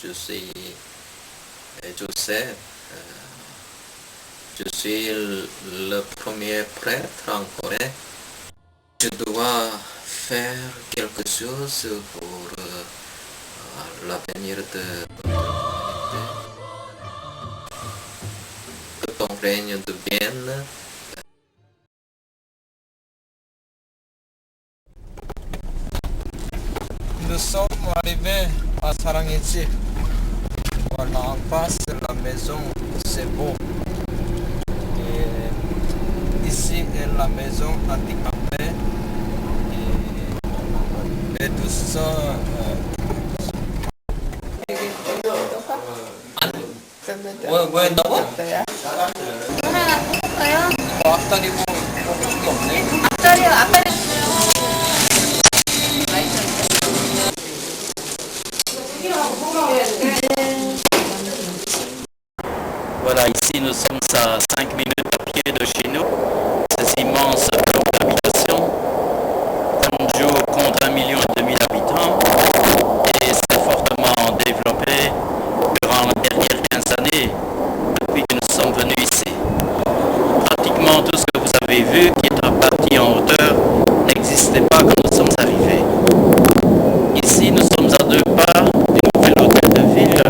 Speaker 11: je suis Joseph, je suis le premier prêtre en Corée. Je dois faire quelque chose pour l'avenir de l'humanité. Que ton règne devienne
Speaker 12: Nous sommes arrivés à Saranghetsi. Voilà, en face de la maison, c'est beau. Et ici est la maison handicapée. Et tout ça. 왜 나와? 앞다리 뭐 그런 게 없네. 앞다리요, 앞다리.
Speaker 11: Voilà, ici nous sommes à 5 minutes à pied de chez nous. Ces immenses blocs d'habitation. Tanju compte 1,5 million d'habitants et s'est fortement développé durant les dernières 15 années depuis que nous sommes venus ici. Pratiquement tout ce que vous avez vu qui est bâti en hauteur n'existait pas quand nous sommes arrivés. Ici nous sommes à 2 pas du nouvel hôtel de ville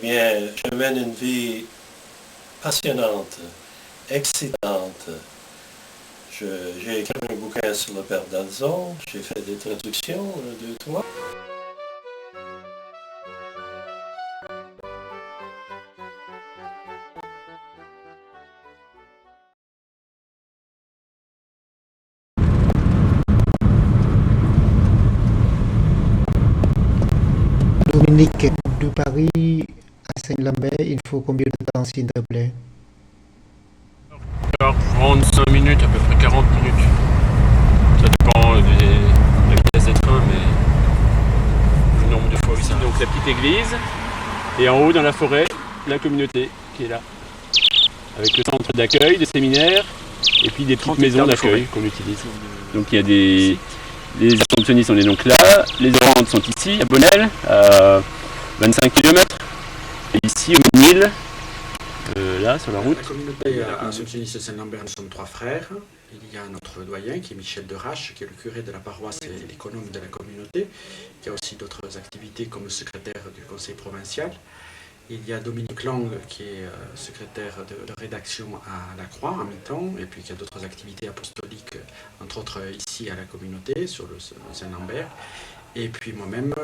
Speaker 13: bien, je mène une vie passionnante, excitante. J'ai écrit un bouquin sur le père d'Alzon, j'ai fait des traductions, 2, 3.
Speaker 9: Dominique, de Paris à Saint-Lambert, il faut combien de temps, s'il te plaît?
Speaker 14: 45 minutes, à peu près 40 minutes. Ça dépend de la vitesse des trains, mais le nombre de fois, oui. Ça. Donc la petite église, et en haut, dans la forêt, la communauté qui est là. Avec le centre d'accueil, des séminaires, et puis des petites maisons d'accueil qu'on utilise. Donc il y a les Assomptionnistes, on est donc là, les Orandes sont ici, à Bonnel, à 25 km, et ici au Nil, là sur la route.
Speaker 16: La communauté Assomptionniste de Saint-Lambert, nous sommes 3 frères. Il y a notre doyen qui est Michel Derache, qui est le curé de la paroisse et l'économe de la communauté, qui a aussi d'autres activités comme secrétaire du conseil provincial. Il y a Dominique Lang qui est secrétaire de rédaction à la Croix en mi-temps, et puis qui a d'autres activités apostoliques, entre autres ici à la communauté, sur le Saint-Lambert. Et puis moi-même.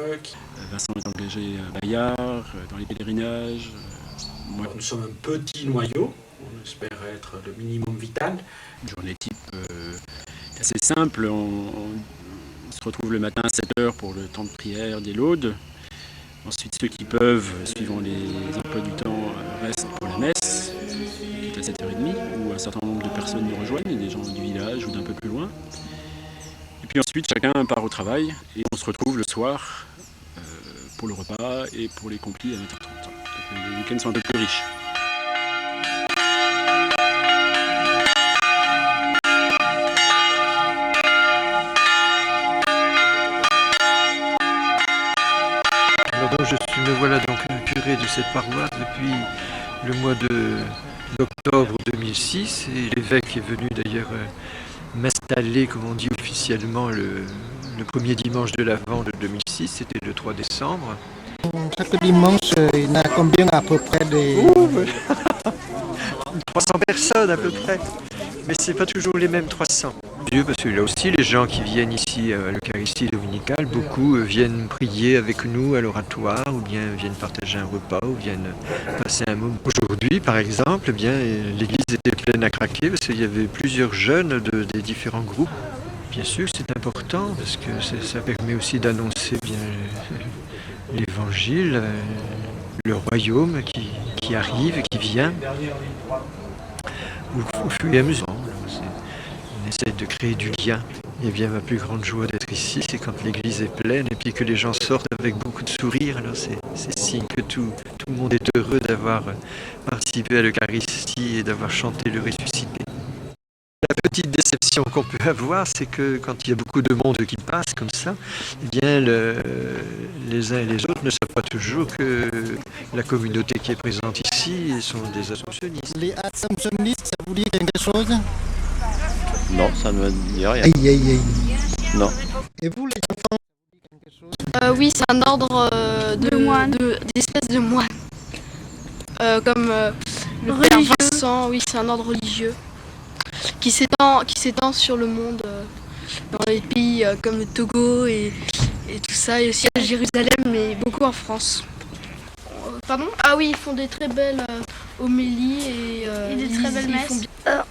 Speaker 14: Vincent est engagé à Bayard, dans les pèlerinages.
Speaker 16: Nous sommes un petit noyau, on espère être le minimum vital.
Speaker 14: Une journée type assez simple, on se retrouve le matin à 7h pour le temps de prière des laudes. Ensuite, ceux qui peuvent, suivant les emplois du temps, restent pour la messe, à 7h30, où un certain nombre de personnes nous rejoignent, des gens du village ou d'un peu plus loin. Et puis ensuite, chacun part au travail, et on se retrouve le soir pour le repas et pour les complis à 20h30. Donc les week-ends sont un peu plus riches.
Speaker 15: Me voilà donc curé de cette paroisse depuis le mois d'octobre 2006 et l'évêque est venu d'ailleurs m'installer, comme on dit officiellement, le premier dimanche de l'Avent de 2006, c'était le 3 décembre.
Speaker 9: Chaque dimanche, il y en a combien à peu près de...
Speaker 15: 300 personnes à peu près, mais c'est pas toujours les mêmes 300. Dieu, parce que là aussi, les gens qui viennent ici à l'Eucharistie dominicale, beaucoup viennent prier avec nous à l'oratoire, ou bien viennent partager un repas, ou viennent passer un moment. Aujourd'hui, par exemple, eh bien, l'église était pleine à craquer, parce qu'il y avait plusieurs jeunes des différents groupes. Bien sûr, c'est important, parce que ça permet aussi d'annoncer bien l'évangile, le royaume qui arrive, qui vient, au fur et à mesure. On essaie de créer du lien. Et bien ma plus grande joie d'être ici, c'est quand l'église est pleine et puis que les gens sortent avec beaucoup de sourires. Alors c'est signe que tout le monde est heureux d'avoir participé à l'Eucharistie et d'avoir chanté le ressuscité. La petite déception qu'on peut avoir, c'est que quand il y a beaucoup de monde qui passe comme ça, eh bien les uns et les autres ne savent pas toujours que la communauté qui est présente ici sont des assomptionnistes.
Speaker 9: Les assomptionnistes, ça vous dit quelque chose?
Speaker 17: Non, ça ne me dit rien.
Speaker 9: Aïe, aïe, aïe.
Speaker 17: Non.
Speaker 9: Et vous, les enfants?
Speaker 18: Oui, c'est un ordre d'espèces de moines. Comme le père Vincent, oui, c'est un ordre religieux qui s'étend sur le monde, dans les pays comme le Togo et tout ça, et aussi à Jérusalem, mais beaucoup en France. Pardon? Ah oui, ils font des très belles homélies et des très belles messes.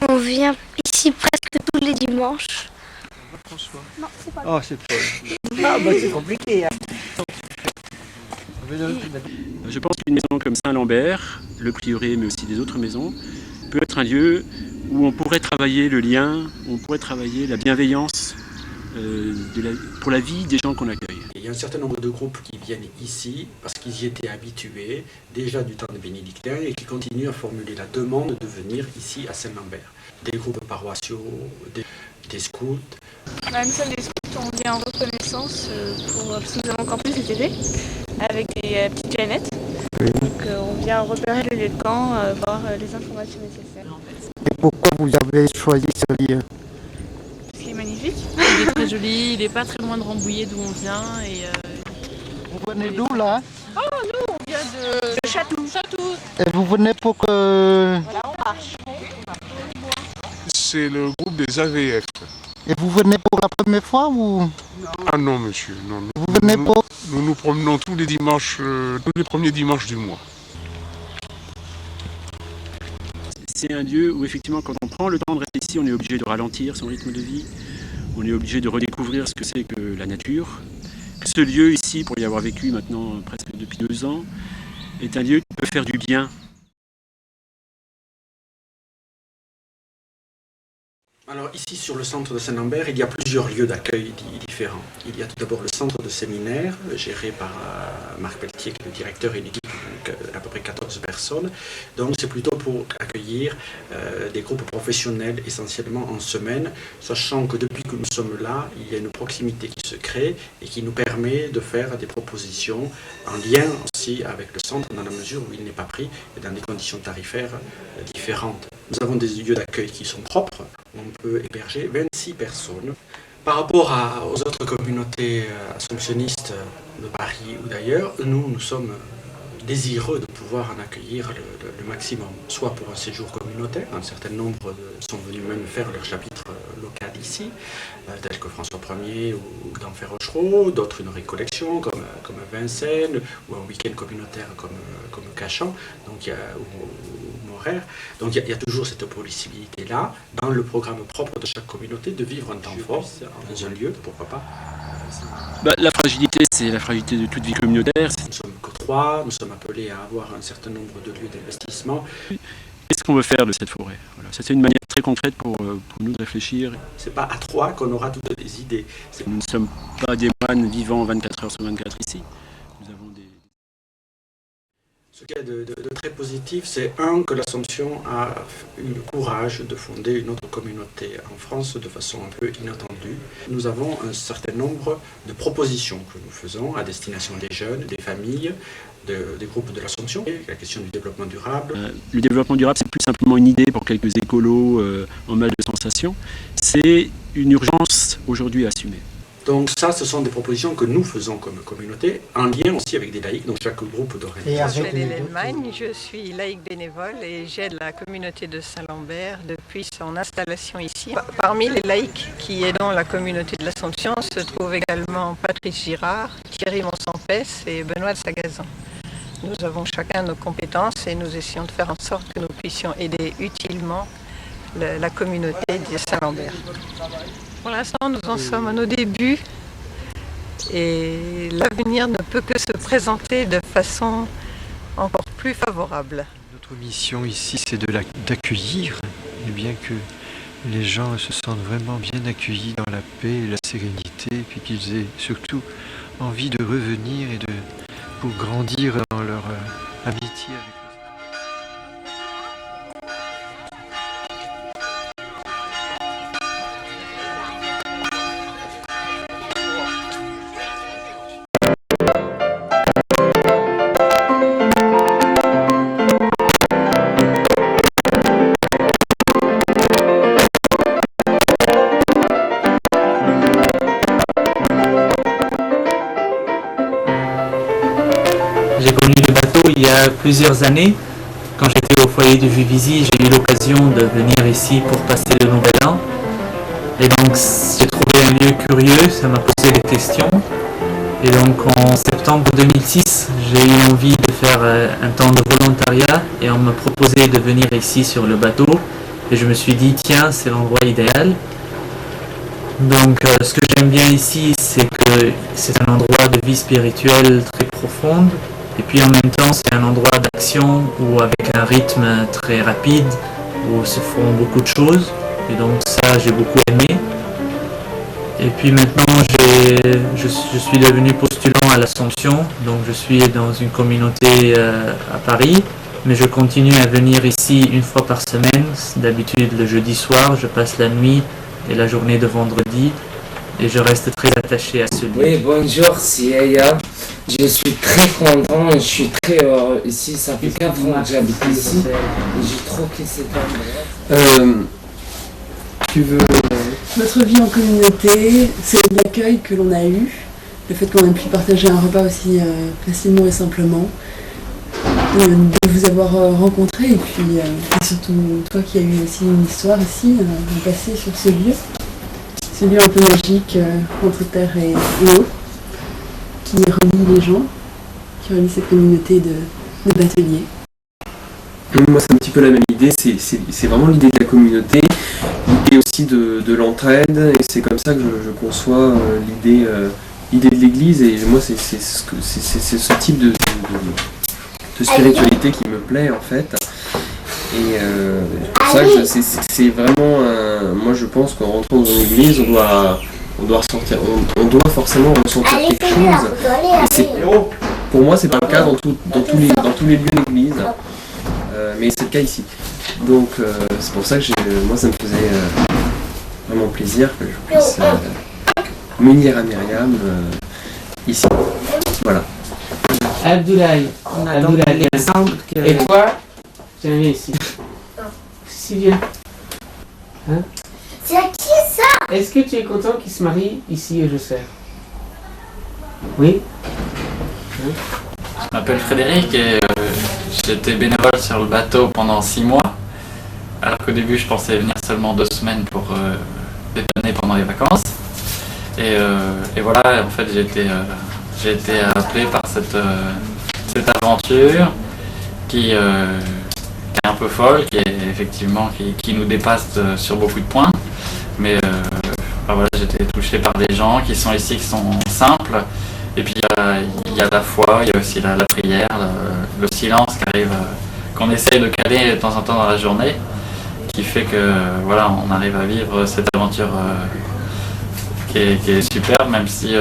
Speaker 18: On vient ici presque tous les dimanches.
Speaker 15: François.
Speaker 18: Non, c'est pas.
Speaker 15: Oh, c'est Paul.
Speaker 6: Ah, bah c'est compliqué.
Speaker 14: Je pense qu'une maison comme Saint-Lambert, le prieuré, mais aussi des autres maisons, peut être un lieu où on pourrait travailler le lien, on pourrait travailler la bienveillance pour la vie des gens qu'on accueille.
Speaker 16: Il y a un certain nombre de groupes qui viennent ici parce qu'ils y étaient habitués déjà du temps des bénédictins et qui continuent à formuler la demande de venir ici à Saint-Lambert. Des groupes paroissiaux, des scouts.
Speaker 8: Même celle des scouts, on vient en reconnaissance parce que nous avons encore plus cet été avec des petites canettes. Donc on vient repérer le lieu de camp, voir les informations nécessaires.
Speaker 9: Et pourquoi vous avez choisi ce lieu?
Speaker 8: Parce qu'il est magnifique.
Speaker 7: Il est très joli, il n'est pas très loin de Rambouillet d'où on vient.
Speaker 9: Vous venez d'où là?
Speaker 8: Oh, nous, on vient
Speaker 18: de Chatou.
Speaker 9: Et vous venez pour que...
Speaker 18: Voilà, on marche.
Speaker 19: C'est le groupe des AVF.
Speaker 9: Et vous venez pour la première fois ou...
Speaker 19: Ah non, monsieur, non.
Speaker 9: Vous venez pour...
Speaker 19: Nous nous promenons tous les dimanches, tous les premiers dimanches du mois.
Speaker 20: C'est un lieu où effectivement quand on prend le temps de rester ici, on est obligé de ralentir son rythme de vie, on est obligé de redécouvrir ce que c'est que la nature. Ce lieu ici, pour y avoir vécu maintenant presque depuis 2 ans, est un lieu qui peut faire du bien.
Speaker 16: Alors ici sur le centre de Saint-Lambert, il y a plusieurs lieux d'accueil différents. Il y a tout d'abord le centre de séminaire, géré par Marc Pelletier, qui est le directeur, et une équipe d'à peu près 14 personnes. Donc c'est plutôt pour accueillir des groupes professionnels essentiellement en semaine, sachant que depuis que nous sommes là, il y a une proximité qui se crée et qui nous permet de faire des propositions en lien aussi avec le centre, dans la mesure où il n'est pas pris et dans des conditions tarifaires différentes. Nous avons des lieux d'accueil qui sont propres, où on peut héberger 26 personnes. Par rapport aux autres communautés assomptionnistes de Paris ou d'ailleurs, nous sommes désireux de pouvoir en accueillir le maximum, soit pour un séjour communautaire, un certain nombre sont venus même faire leur chapitre local ici, tels que François Ier ou d'Enfer Rochereau, d'autres une récollection comme à Vincennes, ou un week-end communautaire comme Cachan, donc ou Moraire. Donc il y a toujours cette possibilité-là, dans le programme propre de chaque communauté, de vivre un temps fort dans un lieu, pourquoi pas.
Speaker 20: La fragilité, c'est la fragilité de toute vie communautaire.
Speaker 16: Nous ne sommes que 3, nous sommes appelés à avoir un certain nombre de lieux d'investissement.
Speaker 20: Qu'est-ce qu'on veut faire de cette forêt? Voilà. C'est une manière très concrète pour nous de réfléchir.
Speaker 16: C'est pas à 3 qu'on aura toutes les idées.
Speaker 20: Nous ne sommes pas des moines vivant 24 heures sur 24 ici. Nous avons des...
Speaker 16: Ce qui est de très positif, c'est que l'Assomption a eu le courage de fonder une autre communauté en France de façon un peu inattendue. Nous avons un certain nombre de propositions que nous faisons à destination des jeunes, des familles, des groupes de l'Assomption. La question du développement durable.
Speaker 20: Le développement durable, c'est plus simplement une idée pour quelques écolos en mal de sensations. C'est une urgence aujourd'hui à assumer.
Speaker 16: Donc ça, ce sont des propositions que nous faisons comme communauté, en lien aussi avec des laïcs, donc chaque groupe d'organisation.
Speaker 21: Je m'appelle Hélène Magne, je suis laïque bénévole et j'aide la communauté de Saint-Lambert depuis son installation ici. Parmi les laïcs qui aident la communauté de l'Assomption se trouvent également Patrice Girard, Thierry Monsampès et Benoît de Sagazan. Nous avons chacun nos compétences et nous essayons de faire en sorte que nous puissions aider utilement la communauté de Saint-Lambert. Pour l'instant, nous en sommes à nos débuts et l'avenir ne peut que se présenter de façon encore plus favorable.
Speaker 15: Notre mission ici, c'est d'accueillir, et bien que les gens se sentent vraiment bien accueillis dans la paix et la sérénité, et puis qu'ils aient surtout envie de revenir et pour grandir dans leur amitié avec
Speaker 25: J'ai connu le bateau il y a plusieurs années. Quand j'étais au foyer de Juvisy, j'ai eu l'occasion de venir ici pour passer le Nouvel An. Et donc j'ai trouvé un lieu curieux, ça m'a posé des questions. Et donc en septembre 2006, j'ai eu envie de faire un temps de volontariat et on m'a proposé de venir ici sur le bateau. Et je me suis dit, tiens, c'est l'endroit idéal. Donc ce que j'aime bien ici, c'est que c'est un endroit de vie spirituelle très profonde. Et puis en même temps, c'est un endroit d'action où avec un rythme très rapide, où se font beaucoup de choses. Et donc ça, j'ai beaucoup aimé. Et puis maintenant, je suis devenu postulant à l'Assomption. Donc je suis dans une communauté à Paris. Mais je continue à venir ici une fois par semaine. D'habitude, le jeudi soir, je passe la nuit et la journée de vendredi. Et je reste très attaché à ce lieu.
Speaker 22: Oui, bonjour, c'est Eya. Je suis très content et je suis très heureux ici. Ça fait 4 ans que j'habite ici et j'ai trop kiffé cet endroit.
Speaker 23: Tu veux... Notre vie en communauté, c'est l'accueil que l'on a eu, le fait qu'on ait pu partager un repas aussi facilement et simplement. de vous avoir rencontré et puis et surtout toi qui as eu aussi une histoire ici, un passé sur ce lieu un peu magique entre terre et eau, qui relie les gens, qui relie cette communauté de bateliers.
Speaker 1: Moi, c'est un petit peu la même idée, c'est vraiment l'idée de la communauté, l'idée aussi de l'entraide, et c'est comme ça que je conçois l'idée de l'Église, et moi, c'est ce type de spiritualité qui me plaît, en fait. Et pour ça que c'est vraiment moi, je pense qu'en rentrant dans une église, on doit ressentir, on doit forcément ressentir quelque chose. Et pour moi, c'est pas le cas dans tous les lieux d'église. Mais c'est le cas ici. Donc c'est pour ça que moi ça me faisait vraiment plaisir que je puisse m'unir à Myriam ici. Voilà.
Speaker 2: Abdoulaye, et toi, tu viens ici. Si viens. Hein?
Speaker 3: C'est qui ça?
Speaker 2: Est-ce que tu es content qu'il se marie ici, je sais? Oui? Hein?
Speaker 25: Je m'appelle Frédéric et j'étais bénévole sur le bateau pendant 6 mois, alors qu'au début je pensais venir seulement 2 semaines pour dépanner pendant les vacances. Et voilà, en fait j'ai été appelé par cette aventure qui est un peu folle, qui nous dépasse sur beaucoup de points. Mais voilà, j'ai été touché par des gens qui sont ici, qui sont simples. Et puis il y a la foi, il y a aussi la prière, le silence qui arrive, qu'on essaye de caler de temps en temps dans la journée, qui fait que voilà, on arrive à vivre cette aventure qui est superbe, même si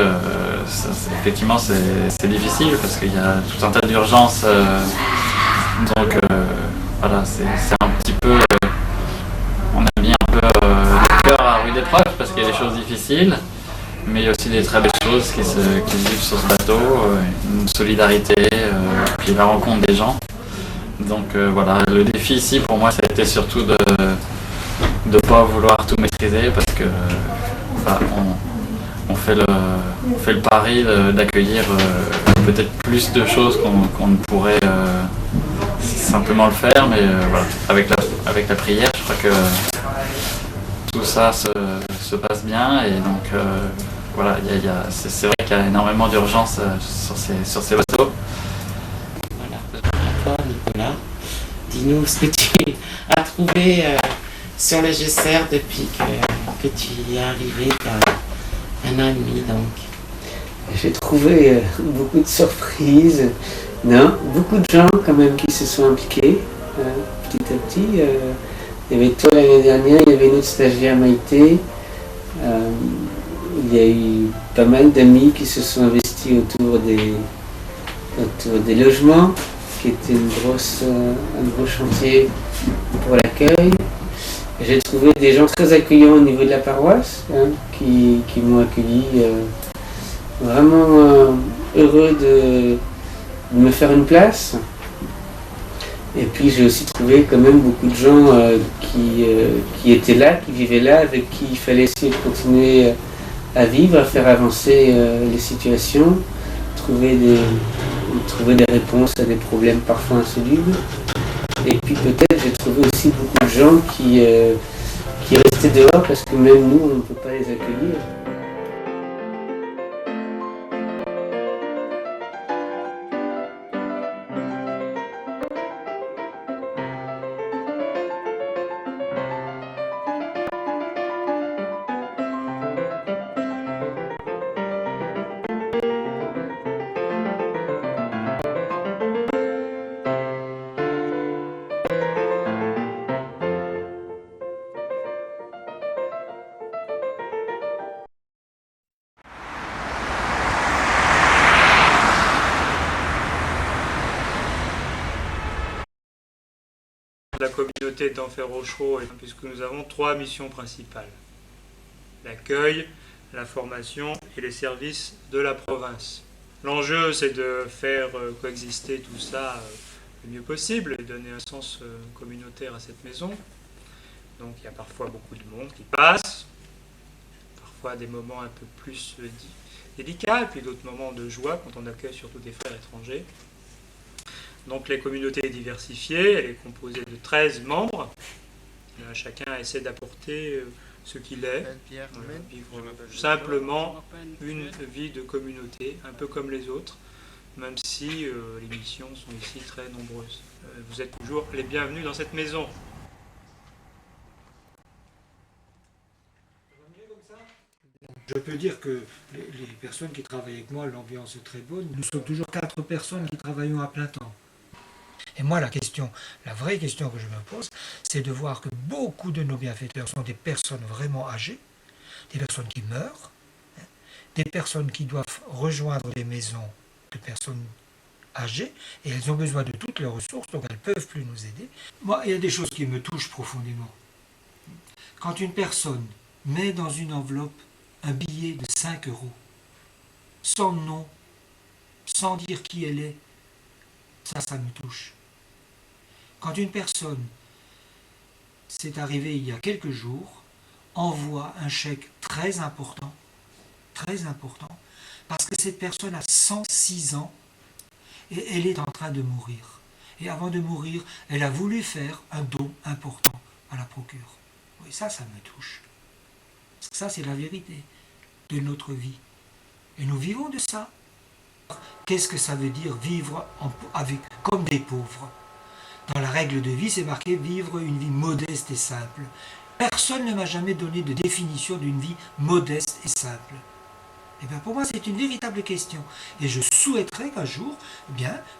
Speaker 25: effectivement c'est difficile parce qu'il y a tout un tas d'urgences. Donc voilà, c'est un petit peu, on a mis un peu le cœur à rude épreuve parce qu'il y a des choses difficiles. Mais il y a aussi des très belles choses qui se vivent sur ce bateau, une solidarité, puis la rencontre des gens. Donc voilà, le défi ici pour moi ça a été surtout de ne pas vouloir tout maîtriser parce que voilà, on fait le pari d'accueillir peut-être plus de choses qu'on ne pourrait simplement le faire, mais voilà, avec la prière, je crois que tout ça se passe bien et donc voilà, c'est vrai qu'il y a énormément d'urgence sur ces bateaux.
Speaker 2: Voilà, toi Nicolas, dis-nous ce que tu as trouvé sur le GSR depuis que tu y es arrivé il y a 1 an et demi donc. J'ai trouvé beaucoup de surprises, non, beaucoup de gens quand même qui se sont impliqués petit à petit. Il y avait toi l'année dernière, il y avait notre stagiaire Maïté. Il y a eu pas mal d'amis qui se sont investis autour des logements, qui était un gros chantier pour l'accueil. J'ai trouvé des gens très accueillants au niveau de la paroisse, qui m'ont accueilli vraiment heureux de me faire une place. Et puis j'ai aussi trouvé quand même beaucoup de gens qui étaient là, qui vivaient là, avec qui il fallait essayer de continuer à vivre, à faire avancer les situations, trouver des réponses à des problèmes parfois insolubles. Et puis peut-être j'ai trouvé aussi beaucoup de gens qui restaient dehors parce que même nous on ne peut pas les accueillir.
Speaker 4: La communauté d'Enfer-Rochereau, puisque nous avons 3 missions principales: l'accueil, la formation et les services de la province. L'enjeu, c'est de faire coexister tout ça le mieux possible et donner un sens communautaire à cette maison. Donc il y a parfois beaucoup de monde qui passe, parfois des moments un peu plus délicats, et puis d'autres moments de joie quand on accueille surtout des frères étrangers. Donc la communauté est diversifiée, elle est composée de 13 membres. Chacun essaie d'apporter ce qu'il est, vivre simplement une vie de communauté, un peu comme les autres, même si les missions sont ici très nombreuses. Vous êtes toujours les bienvenus dans cette maison.
Speaker 5: Je peux dire que les personnes qui travaillent avec moi, l'ambiance est très bonne. Nous sommes toujours 4 personnes qui travaillons à plein temps. Et moi, la vraie question que je me pose, c'est de voir que beaucoup de nos bienfaiteurs sont des personnes vraiment âgées, des personnes qui meurent, des personnes qui doivent rejoindre des maisons de personnes âgées, et elles ont besoin de toutes leurs ressources, donc elles ne peuvent plus nous aider. Moi, il y a des choses qui me touchent profondément. Quand une personne met dans une enveloppe un billet de 5 €, sans nom, sans dire qui elle est, ça me touche. Quand une personne, c'est arrivé il y a quelques jours, envoie un chèque très important, parce que cette personne a 106 ans et elle est en train de mourir. Et avant de mourir, elle a voulu faire un don important à la procure. Oui, ça me touche. Ça, c'est la vérité de notre vie. Et nous vivons de ça. Qu'est-ce que ça veut dire vivre comme des pauvres? Dans la règle de vie, c'est marqué vivre une vie modeste et simple. Personne ne m'a jamais donné de définition d'une vie modeste et simple. Et bien pour moi, c'est une véritable question. Et je souhaiterais qu'un jour,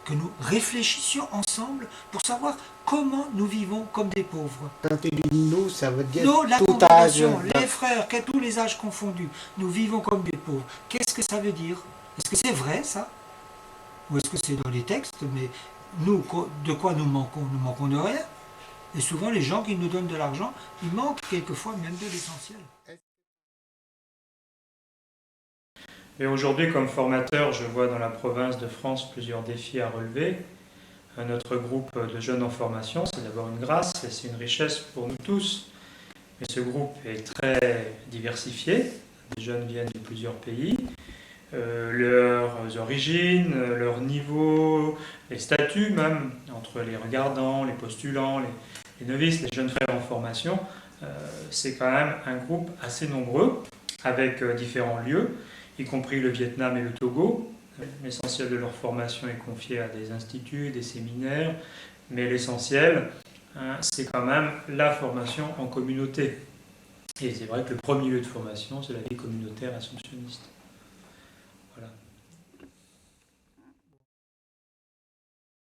Speaker 5: que nous réfléchissions ensemble pour savoir comment nous vivons comme des pauvres.
Speaker 9: Quand tu dis nous, ça veut dire
Speaker 5: Nous, la
Speaker 9: tout âge.
Speaker 5: congrégation, les frères, tous les âges confondus, nous vivons comme des pauvres. Qu'est-ce que ça veut dire? Est-ce que c'est vrai, ça? Ou est-ce que c'est dans les textes? Mais nous, de quoi nous manquons? Nous manquons de rien. Et souvent, les gens qui nous donnent de l'argent, ils manquent quelquefois même de l'essentiel.
Speaker 4: Et aujourd'hui, comme formateur, je vois dans la province de France plusieurs défis à relever. Notre groupe de jeunes en formation, c'est d'abord une grâce et c'est une richesse pour nous tous. Mais ce groupe est très diversifié. Les jeunes viennent de plusieurs pays. Leurs origines, leur niveau, les statuts même, entre les regardants, les postulants, les novices, les jeunes frères en formation, c'est quand même un groupe assez nombreux, avec différents lieux, y compris le Vietnam et le Togo. L'essentiel de leur formation est confié à des instituts, des séminaires, mais l'essentiel, c'est quand même la formation en communauté. Et c'est vrai que le premier lieu de formation, c'est la vie communautaire assomptionniste. Voilà.